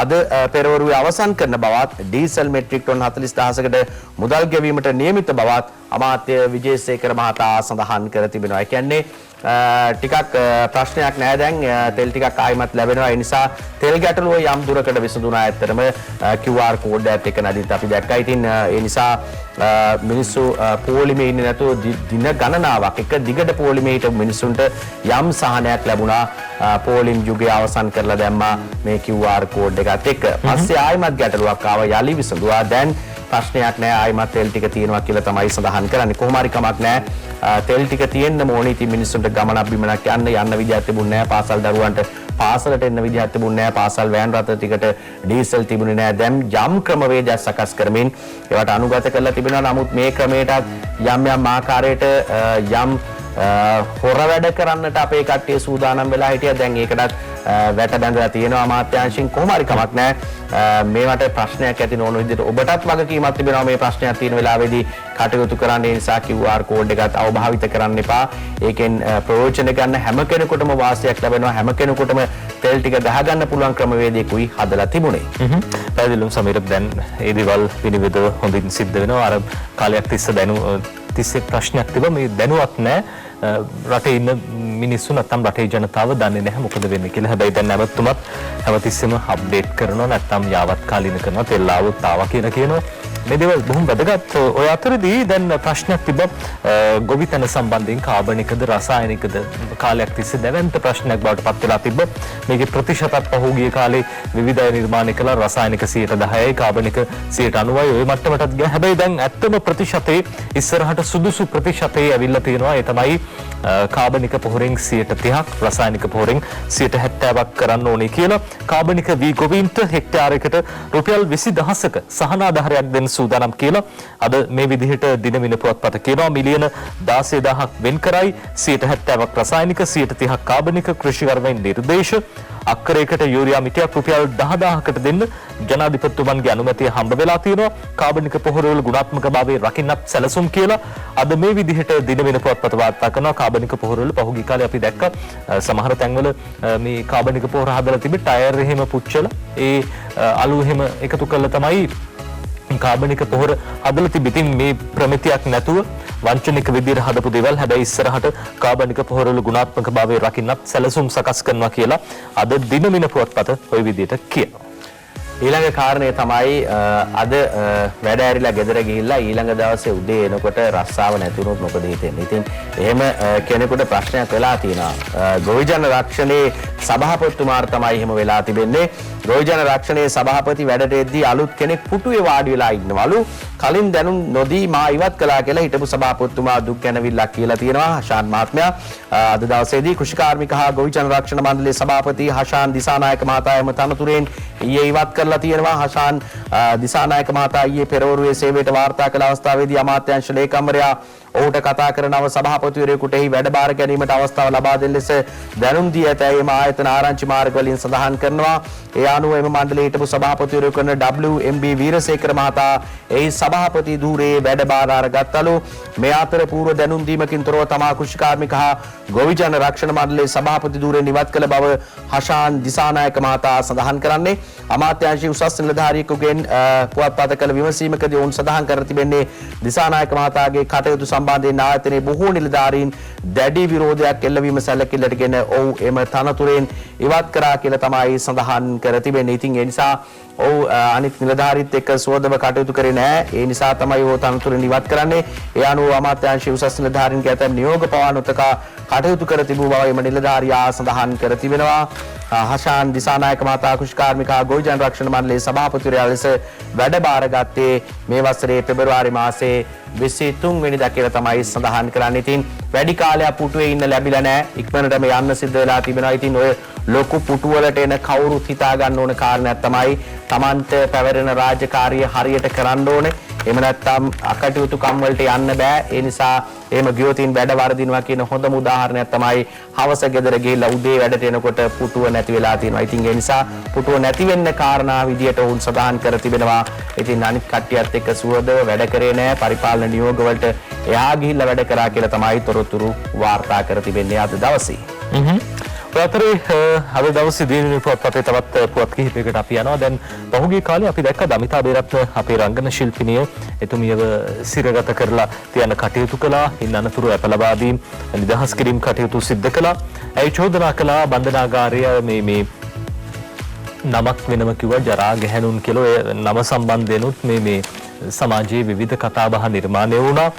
අද පෙරවරුවේ අවසන් කරන බවත් ඩීසල් මෙට්‍රික් ටොන් 40000කට මුදල් ගෙවීමට නියමිත බවත් අමාත්‍ය විජේසේකර මහතා සඳහන් කර තිබෙනවා. ඒ කියන්නේ ටිකක් ප්‍රශ්නයක් නෑ. දැන් තෙල් ටිකක් ආයිමත් ලැබෙනවා. ඒ නිසා තෙල් ගැටලුව යම් දුරකට විසඳුණා. ඇත්තටම QR කෝඩ් එකත් එක්ක නැදිත් අපි දැක්කා. ඉතින් ඒ නිසා මිනිස්සු පොලිමේ ඉන්නේ නැතුව දින ගණනාවක් එක දිගට පොලිමේ හිටපු මිනිස්සුන්ට යම් සහනයක් ලැබුණා. පොලිම් යුගය අවසන් කරලා දැම්මා මේ QR කෝඩ් එකත් එක්ක. පස්සේ ආයිමත් ගැටලුවක් ආවා. යලි විසඳුවා. දැන් ප්‍රශ්නයක් නෑ. ආයිමත් තෙල් ටික තියෙනවා කියලා තමයි සඳහන් කරන්නේ. කොහොම හරි කමක් නෑ. තෙල් ටික තියෙන්න ඕනේ. ඉතින් මිනිස්සුන්ට ගමනක් බිමනක් යන්න විදියක් තිබුණේ නෑ. පාසල් දරුවන්ට පාසලට එන්න විදියක් තිබුණේ නෑ. පාසල් වෑන් රථ ටිකට ඩීසල් තිබුණේ නෑ. දැන් යම් ක්‍රමවේදයක් සකස් කරමින් ඒවට අනුගත කරලා තිබෙනවා. නමුත් මේ ක්‍රමයටත් යම් ආකාරයට යම් හොර වැඩ කරන්නට අපේ කට්ටිය සූදානම් වෙලා හිටියා. දැන් ඒකටත් වැට බැඳලා තියෙනවා අමාත්‍යාංශින්. කොහොම හරි කමක් නැහැ. මේවට ප්‍රශ්නයක් ඇති නොවන විදිහට ඔබටත් වගකීමක් තිබෙනවා. මේ ප්‍රශ්නයක් තියෙන වෙලාවේදී කටයුතු කරන්න. ඒ නිසා QR කෝඩ් එකත් අවභාවිත කරන්න එපා. ඒකෙන් ප්‍රයෝජන ගන්න හැම කෙනෙකුටම වාසියක් ලැබෙනවා. හැම කෙනෙකුටම තෙල් ටික ගහ ගන්න පුළුවන් ක්‍රමවේදයකුයි හදලා තිබුණේ. පැහැදිලිවම සමීර දැන් ඒ දේවල් විනිවිදව හොඳින් සිද්ධ වෙනවා. අර කාලයක් තිස්සේ ප්‍රශ්නයක් තිබ්බා. මේ දැනුවත් නැහැ. රටේ ඉන්න මිනිස්සු නැත්තම් රටේ ජනතාව දන්නේ නැහැ මොකද වෙන්නේ කියලා. හැබැයි දැන් නැවතුමත් හැමතිස්සෙම අප්ඩේට් කරනවා නැත්තම් යාවත් කාලින කරනවා. තෙල් ආවොත් ආවා කියලා කියනවා. මේ දේවල් බොහොම වැදගත්. ඔය අතරදී දැන් ප්‍රශ්නයක් තිබ්බා ගොවිතැන සම්බන්ධයෙන් කාබනිකද රසායනිකද කාලයක් තිස්සේ දැවැන්ත ප්‍රශ්නයක් බවට පත් වෙලා තිබ්බා. මේකේ ප්‍රතිශතත් පහුගිය කාලේ විවිධ නිර්මාණය කළ රසායනික 10%යි කාබනික 90%යි ඔය මට්ටමටත් ගියා. හැබැයි දැන් ඇත්තම ප්‍රතිශතේ ඉස්සරහට සුදුසු ප්‍රතිශතේ ඇවිල්ලා තියෙනවා. ඒ තමයි කාබනික පොහොරින් 30%ක් රසායනික පොහොරින් 70%ක් කරන්න ඕනේ කියලා කාබනික වී ගොවීන්ට හෙක්ටාරයකට රුපියල් 20000ක සහනාධාරයක් දෙන්න සූදානම් කියලා අද මේ විදිහට දිනමින පුවත්පත කියනවා. මිලියන 16000ක් වෙන් කරයි 70%ක් රසායනික 30%ක් කාබනික කෘෂිකර්මයන් නිර්දේශ අක්කරයකට යූරියා මිටියක් රුපියල් 10000කට දෙන්න ජනාධිපතිතුමන්ගේ අනුමැතිය හම්බ වෙලා තියෙනවා. කාබනික පොහොරවල ගුණාත්මකභාවය රකින්නත් සැලසුම් කියලා අද මේ විදිහට දිනවෙන පුවත්පත වාර්තා කරනවා. කාබනික පොහොරවල පහුගිය කාලේ අපි දැක්ක සමහර තැන්වල මේ කාබනික පොහොර හදලා තිබෙ ටයර් එහෙම පුච්චලා ඒ අලු එහෙම එකතු කරලා තමයි කාබනික පොහොර හදලා තිබෙතින් මේ ප්‍රමිතියක් නැතුව වංචනික විදිහට හදපු දේවල්. හැබැයි ඉස්සරහට කාබනික පොහොරවල ගුණාත්මකභාවය රකින්නත් සැලසුම් සකස් කරනවා කියලා අද දිනමින පුවත්පත ওই විදිහට කියනවා. ඊළඟ කාරණය තමයි අද වැඩ ඇරිලා ගෙදර ගිහිල්ලා ඊළඟ දවසේ උදේ එනකොට රස්සාව නැති වුණොත් මොකද හිතෙන්නේ? ඉතින් එහෙම කෙනෙකුට ප්‍රශ්නයක් වෙලා තියෙනවා. ගොවිජන රක්ෂණයේ සභාපතිතුමාට තමයි එහෙම වෙලා තිබෙන්නේ. ගොවිජන රක්ෂණයේ සභාපති වැඩට එද්දී අලුත් කෙනෙක් පුටුවේ වාඩි වෙලා ඉන්නවලු. කලින් දැනුම් නොදී මා ඉවත් කළා කියලා හිටපු සභාපතිතුමා දුක් ගැනවිල්ලක් කියලා තියෙනවා. හෂාන් මහත්මයා අද දවසේදී කෘෂිකාර්මික හා ගොවිජන රක්ෂණ මණ්ඩලයේ සභාපති හෂාන් දිසානායක මහතා එම තනතුරෙන් ඊයේ ඉවත් කරලා තියෙනවා. හෂාන් දිසානායක මහතා ඊයේ පෙරවරුවේ සේවයට වාර්තා කළ අවස්ථාවේදී අමාත්‍යාංශ ලේකම්වරයා ඔහුට කතා කරනව සභාපතිවරයෙකුට එහි වැඩබාර ගැනීමට අවස්ථාව ලබා දෙන ලෙස දැනුම් දී ඇතැයි එම ආයතන ආරංචි මාර්ග වලින් සඳහන් කරනවා. ඒ අනුව එම මණ්ඩලයේ හිටපු සභාපතිවරයෙකු වන WMB වීරසේකර මහතා එහි සභාපති ධූරයේ වැඩබාර අරගත්තලු. මේ අතර පූර්ව දැනුම් දීමකින් තොරව තමා කෘෂිකාර්මික හා ගොවිජන රක්ෂණ මණ්ඩලයේ සභාපති ධූරයෙන් ඉවත් කළ බව හෂාන් දිසානායක මහතා සඳහන් කරන්නේ. අමාත්‍යාංශයේ උසස් නිලධාරියෙකුගෙන් පුවත්පත කළ විමසීමකදී ඔවුන් සඳහන් කර තිබෙන්නේ දිසානායක මහතාගේ කටයුතු සම්බන්ධයෙන් ආයතනයේ බොහෝ නිලධාරීන් දැඩි විරෝධයක් එල්ලවීම සැලකිල්ලටගෙන ඔව් එම තනතුරෙන් ඉවත් කරා කියලා තමයි සඳහන් කර තිබෙන්නේ. ඉතින් ඒ නිසා ඔව් අනිත් නිලධාරීත් එක්ක සුවදව කටයුතු කරේ නැහැ. ඒ නිසා තමයි ඔය තනතුරෙන් ඉවත් කරන්නේ. ඒ අනුව අමාත්‍යාංශයේ උසස් නිලධාරීන්ගේ ඇතැම් නියෝග පවා නොතකා කටයුතු කර තිබූ බව එම නිලධාරියා සඳහන් කර තිබෙනවා. හෂාන් දිසානායක මහතා කෘෂිකාර්මික ගොවිජන රක්ෂණ මණ්ඩලයේ සභාපතිවරයා ලෙස වැඩබාර ගත්තේ මේ වසරේ පෙබරවාරි මාසයේ 23 වෙනිදා කියලා තමයි සඳහන් කරන්නේ. ඉතින් වැඩි කාලයක් පුටුවේ ඉන්න ලැබිලා නැහැ. ඉක්මනටම යන්න සිද්ධ වෙලා තිබෙනවා. ඉතින් ඔය ලොකු පුටුවලට එන කවුරුත් හිතා ගන්න ඕන කාරණයක් තමයි Tamanට පැවරෙන රාජකාරිය හරියට කරන්න ඕනේ. එහෙම නැත්නම් අකටයුතු කම් වලට යන්න බෑ. ඒ නිසා එහෙම ගියොතින් වැඩ වර්ධිනවා කියන හොඳම උදාහරණයක් තමයි හවස ගෙදර ගිහිල්ලා උදේ වැඩට එනකොට පුටුව නැති වෙලා තියෙනවා. ඉතින් ඒ නිසා පුටුව නැති වෙන්න කාරණා විදියට වුන් සඳහන් කර තිබෙනවා. ඉතින් අනිත් කට්ටියත් එක්ක සුවදව වැඩ කරේ නෑ. පරිපාලන නියෝග වලට එහා ගිහිල්ලා වැඩ කරා කියලා තමයි තොරතුරු වාර්තා කර තිබෙන්නේ අද දවසේ. අතරේ අද දවසේ දිනන පුවත්පතේ තවත් පුවත් කිහිපයකට අපි යනවා. දැන් පහුගිය කාලේ අපි දැක්ක දමිතා බේරත්න අපේ රංගන ශිල්පිනිය එතුමියව සිරගත කරලා තියන කටයුතු කළා. ඉන් අනතුරු අප ලබා දීම් නිදහස් කිරීම කටයුතු සිද්ධ කළා. ඒ චෝදනා කළා බන්ධනාගාරය මේ නමක් වෙනම කිව්වා ජරා ගැහැණුන් කියලා නම සම්බන්ධයෙන්ුත් මේ සමාජයේ විවිධ කතාබහ නිර්මාණය වුණා.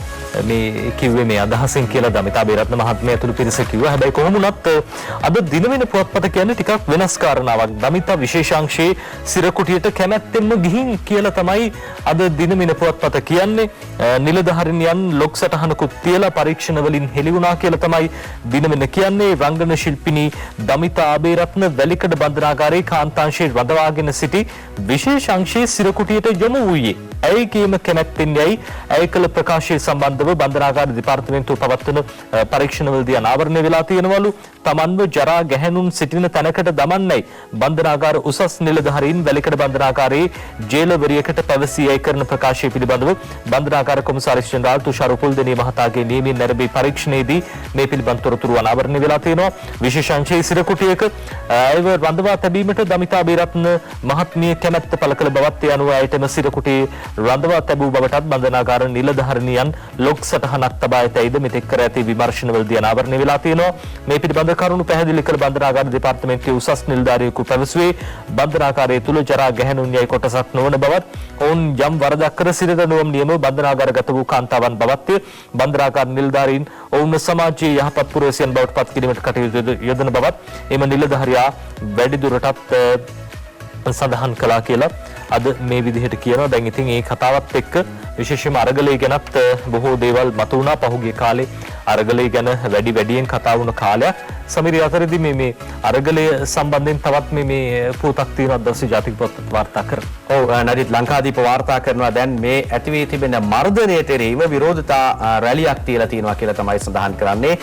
මේ කිව්වේ මේ අදහසින් කියලා දමිතා බේරත්න මහත්මිය ඇතුළු පිරිස කිව්වා. හැබැයි කොහොම වුණත් අද දිනවෙන පුවත්පත කියන්නේ ටිකක් වෙනස් කාරණාවක්. දමිතා විශේෂාංශයේ සිරකුටියට කැමැත්තෙන්ම ගිහින් කියලා තමයි අද දිනවෙන පුවත්පත කියන්නේ. නිලධාරිනියන් ලොක් සටහනකුත් තියලා පරීක්ෂණ වලින් හෙළි වුණා කියලා තමයි දිනවෙන කියන්නේ. රංගන ශිල්පිනී දමිතා බේරත්න වැලිකඩ බන්ධනාගාරයේ කාන්තාංශයේ රඳවාගෙන සිටි විශේෂාංශයේ සිරකුටියට යොමු වූයේ ඇයි කීම කැමැත්තෙන් යයි ඇය කළ ප්‍රකාශය සම්බන්ධව බන්ධනාගාර දෙපාර්තමේන්තුව පවත්වන පරීක්ෂණවලදී අනාවරණය වෙලා තියෙනවලු. තමන්ව ජරා ගැහැණුන් සිටින තැනකට දමන්නයි බන්ධනාගාර උසස් නිලධාරීන් වැලිකඩ බන්ධනාගාරයේ ජේලවරියකට පැවසී ඇය කරන ප්‍රකාශය පිළිබඳව බන්ධනාගාර කොමසාරිස් ජෙනරාල් තුෂාර උපුල්දෙනී මහතාගේ නියමින් නැරඹී පරීක්ෂණයේදී මේ පිළිබඳ තොරතුරු අනාවරණය වෙලා තියෙනවා. විශේෂාංශයේ සිරකුටියක ඇයව රඳවා තැබීමට දමිතා බේරත්න මහත්මිය කැමැත්ත පළ කළ බවත් ඒ අනුව ඇයටම සිරකුටියේ රඳවා තැබූ බවටත් බන්ධනාගාර නිලධාරිනියන් ලොක් සටහනක් තබා ඇතැයිද මෙතෙක් කර ඇති විමර්ශනවලදී අනාවරණය වෙලා තියෙනවා. මේ පිළිබඳ කරුණු පැහැදිලි කළ බන්ධනාගාර දෙපාර්තමේන්තුවේ උසස් නිලධාරියෙකු පැවසුවේ බන්ධනාගාරයේ තුල ජරා ගැහැණුන් යයි කොටසක් නොවන බවත් ඔවුන් යම් වරදක් කර සිරදඬුවම් නියම බන්ධනාගාරගත වූ කාන්තාවන් බවත් බන්ධනාගාර නිලධාරීන් ඔවුන් සමාජයේ යහපත් පුරවැසියන් බවට පත් කිරීමට කටයුතු යොදන බවත් එම නිලධාරියා වැඩිදුරටත් සඳහන් කළා කියලා අද මේ විදිහට කියනවා. දැන් ඉතින් මේ කතාවත් එක්ක විශේෂයෙන්ම අරගලයේ ගැනත් බොහෝ දේවල් මතුවුණා. පහුගිය කාලේ අරගලය ගැන වැඩියෙන් කතා වුණ කාලයක්. සමීර අතරදී මේ අරගලය සම්බන්ධයෙන් තවත් මේ පුවතක් තියෙනවා දවසේ ජාතික පොත් වාර්තා කරන. ඔව් නඩිත් ලංකාදීප වාර්තා කරනවා දැන් මේ ඇති වී තිබෙන මර්ධනයට එරෙහිව විරෝධතා රැලියක් තියලා තියෙනවා කියලා තමයි සඳහන් කරන්නේ.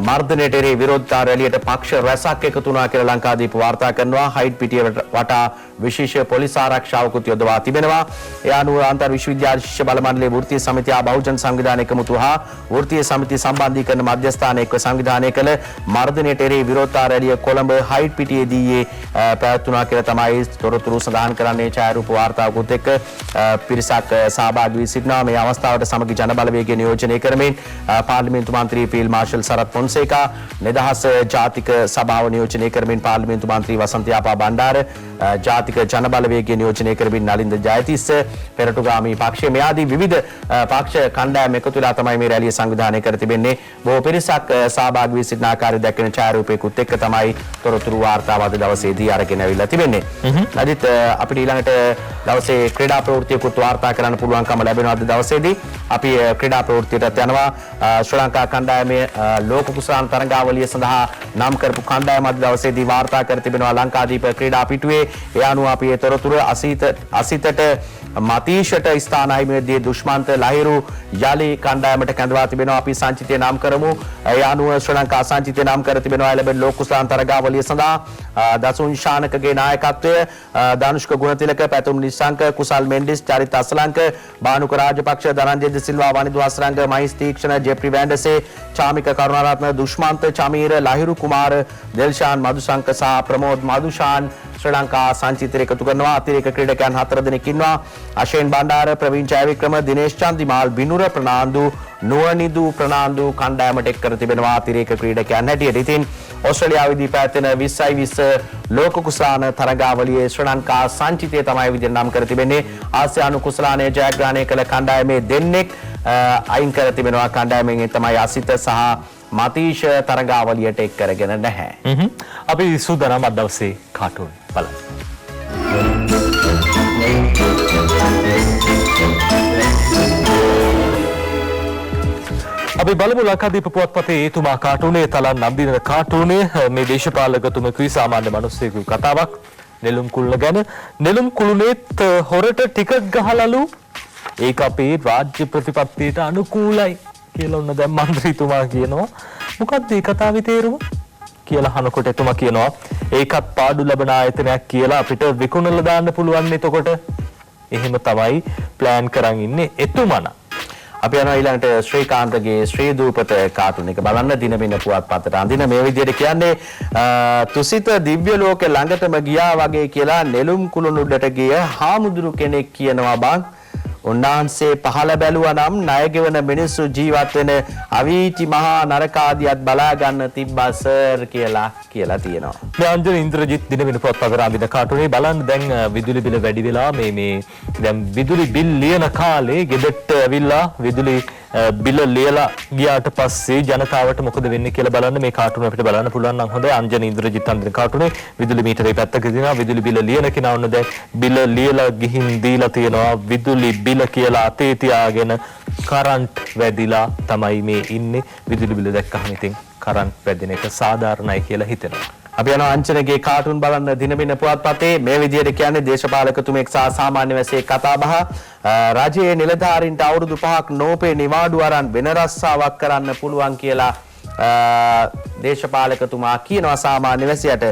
මර්ධනයට එරෙහි විරෝධතා රැලියට පක්ෂ රැසක් එකතු වුණා කියලා ලංකාදීප වාර්තා කරනවා. හයිඩ් පිටිය වටා විශේෂ පොලිස් ආරක්ෂාවකුත් යොදවා තිබෙනවා. ඒ අනුව අන්තර් විශ්වවිද්‍යාල ශිෂ්‍ය බල මණ්ඩලයේ වෘත්තීය සමිතිය බහුජන සංවිධාන එකමුතු හා වෘත්තීය සමිති සම්බන්ධීකරණ මධ්‍යස්ථාන එක්ව සංවිධානය කළ මර්ධනයට එරෙහි විරෝධතා රැලිය කොළඹ හයිඩ් පිටියේදී පැවැත්වුණා කියලා තමයි තොරතුරු සඳහන් කරන්නේ. ඡායාරූප වාර්තාවකුත් එක්ක පිරිසක් සහභාගී වී සිටිනවා. මේ අවස්ථාවට සමගි ජන බලවේගය නියෝජනය කරමින් පාර්ලිමේන්තු මන්ත්‍රී ෆීල්ඩ් මාර්ෂල් සරත් පොන්සේකා, නිදහස් ජාතික සභාව නියෝජනය කරමින් පාර්ලිමේන්තු මන්ත්‍රී වසන්ත යාපා බණ්ඩාර, ජාතික ජන බලවේගය නියෝජනය කරමින් නලින්ද ජයතිස්ස, පෙරටුගාමී පක්ෂය මේ ආදී විවිධ පක්ෂ කණ්ඩායම් එකතු වෙලා තමයි මේ රැළිය සංවිධානය කර තිබෙන්නේ. බොහෝ පිරිසක් සහභාගී වී සිටින ආකාරය දැක්වෙන ඡායාරූපයකුත් එක්ක තමයි තොරතුරු වාර්තාව අද දවසේදී අරගෙන ඇවිල්ලා තිබෙන්නේ. නදිත් අපිට ඊළඟට දවසේ ක්‍රීඩා ප්‍රවෘත්තියකුත් වාර්තා කරන්න පුළුවන්කම ලැබෙනවා. අද දවසේදී අපි ක්‍රීඩා ප්‍රවෘත්තියට යනවා. ශ්‍රී ලංකා කණ්ඩායමේ ලෝක කුසලාන තරගාවලිය සඳහා නම් කරපු කණ්ඩායම අද දවසේදී වාර්තා කර තිබෙනවා ලංකාදීප ක්‍රීඩා පිටුවේ. ඒ අනුව අපි ඒ තොරතුරු අසිතට මතීෂට ස්ථාන අහිමියේදී දුෂ්මන්ත ලහිරු යලි කණ්ඩායමට කැඳවා තිබෙනවා. අපි සංචිතය නම් කරමු. ඒ අනුව ශ්‍රී ලංකා සංචිතය නම් කර තිබෙනවා ලැබෙන ලෝක කුසලාන තරගාවලිය සඳහා දසුන් ශානකගේ නායකත්වය, ධනුෂ්ක ගුණතිලක, පැතුම් නිසංක, කුසල් මෙන්ඩිස්, චරිත අසලංක, බානුක රාජපක්ෂ, ධනංජය ද සිල්වා, වනිදු අස්රංග, මහිස් තීක්ෂණ, ජෙප්‍රි වැන්ඩසේ, චාමික කරුණාරත්න, දුෂ්මන්ත චමීර, ලහිරු කුමාර, දෙල්ෂාන් මදුසංක සහ ප්‍රමෝද් මදුෂාන් ශ්‍රී ලංකා සංචිතයට එකතු කරනවා. අතිරේක ක්‍රීඩකයන් 4 දෙනෙක් ඉන්නවා. අශේන් බණ්ඩාර, ප්‍රවීන් ජයවික්‍රම, දිනේෂ් චන්දිමාල්, බිනුර ප්‍රනාන්දු, නුවනිදු ප්‍රනාන්දු කණ්ඩායමට එක් කර තිබෙනවා අතිරේක ක්‍රීඩකයන් හැටියට. ඉතින් ඕස්ට්‍රේලියාවේදී පැවැත්වෙන 2020 ලෝක කුසලාන තරගාවලියේ ශ්‍රී ලංකා සංචිතය තමයි විදිහට නම් කර තිබෙන්නේ. ආසියානු කුසලානයේ ජයග්‍රහණය කළ කණ්ඩායමේ දෙන්නෙක් අයින් කර තිබෙනවා. කණ්ඩායමෙන් තමයි අසිත සහ මතීෂ තරගාවලියට එක් කරගෙන නැහැ. අපි සූදානම් අද දවසේ කාටුන් බලමු. අපි බලමු ලංකාදීප පුවත්පතේ ඒතුමා කාටුනේ තලන් නම්දින කාටුනේ මේ දේශපාලකතුමෙකුයි සාමාන්‍ය මිනිස්සෙකුයි කතාවක් නෙළුම් කුළුණ ගැන. නෙළුම් කුළුණේත් හොරට ටිකට් ගහලලු ඒක අපේ රාජ්‍ය ප්‍රතිපත්තියට අනුකූලයි කියලා ඔන්න දැන් මන්ත්‍රීතුමා කියනවා. මොකක්ද මේ කතාවේ තේරුම කියලා අහනකොට එතුමා කියනවා ඒකත් පාඩු ලබන ආයතනයක් කියලා අපිට විකුණලා දාන්න පුළුවන්. එතකොට එහෙම තමයි ප්ලෑන් කරන් ඉන්නේ එතුමා. අපි යනවා ඊළඟට ශ්‍රීකාන්තගේ ශ්‍රී දූපත කාටුන් එක බලන්න. දිනමින පුවත්පතට අඳින මේ විදිහට කියන්නේ තුසිත දිව්‍ය ලෝකෙ ළඟටම ගියා වගේ කියලා නෙළුම් කුළුණු උඩට ගිය හාමුදුරු කෙනෙක් කියනවා බං. උන්වහන්සේ පහළ බැලුවා නම් ණය ගෙවන මිනිස්සු ජීවත් වෙන අවීචි මහා නරකාදියත් බලා ගන්න තිබ්බා සර් කියලා තියෙනවා. මේ අංජන ඉන්ද්‍රජිත් දිනමින පුවත්පතට අඳින කාටුනේ බලන්න දැන් විදුලි බිල වැඩි වෙලා මේ දැන් විදුලි බිල් ලියන කාලේ ගෙදරට ඇවිල්ලා විදුලි බිල ලියලා ගියාට පස්සේ ජනතාවට මොකද වෙන්නේ කියලා බලන්න මේ කාටුන අපිට බලන්න පුළුවන් නම් හොඳයි. අංජන ඉන්ද්‍රජිත් අඳින කාටුනේ විදුලි මීටරේ පැත්තක දිනවා විදුලි බිල ලියන කෙනා ඔන්න දැන් බිල ලියලා ගිහින් දීලා තියෙනවා. විදුලි බිල කියලා අතේ තියාගෙන කරන්ට් වැදිලා තමයි මේ ඉන්නේ. විදුලි බිල දැක්කහම ඉතින් කරන්ට් වැදින එක සාධාරණයි කියලා හිතෙනවා. අපි යනවා අංචනගේ කාටුන් බලන්න දිනමින පුවත්පතේ මේ විදිහට කියන්නේ දේශපාලකතුමෙක් සහ සාමාන්‍ය වැසියෙක් කතාබහ. රජයේ නිලධාරීන්ට අවුරුදු 5ක් නෝපේ නිවාඩු අරන් වෙන රස්සාවක් කරන්න පුළුවන් කියලා දේශපාලකතුමා කියනවා සාමාන්‍ය වැසියට.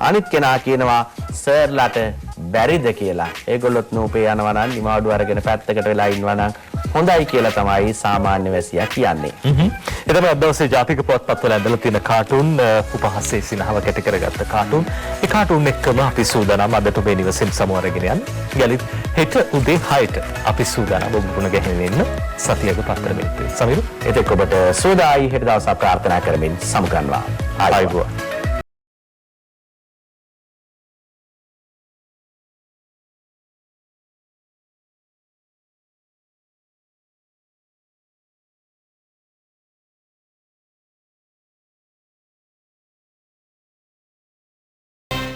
අනිත් කෙනා කියනවා සර්ලාට බැරිද කියලා. ඒගොල්ලොත් නෝපේ යනවා නම් නිවාඩු අරගෙන පැත්තකට වෙලා ඉන්නවා නම් හොඳයි කියලා තමයි සාමාන්‍ය වැසියා කියන්නේ. එතන අද දවසේ ජාතික පුවත්පත්වල ඇඳලා තියෙන කාටුන් උපහාසයේ සිනහව කැටි කරගත්ත කාටුන්. ඒ කාටුන් එක්කම අපි සූදානම් අදට මේ නිවසෙන් සමු අරගෙන යන්න. යලිත් හෙට උදේ 6ට අපි සූදානම් ඔබ මුණ ගැහෙන්න ඉන්න සතියක පත්තර මෙත්තේ. සමීර එතෙක් ඔබට සුවදායි හෙට දවස ප්‍රාර්ථනා කරමින් සමුගන්නවා. ආයුබෝවන්.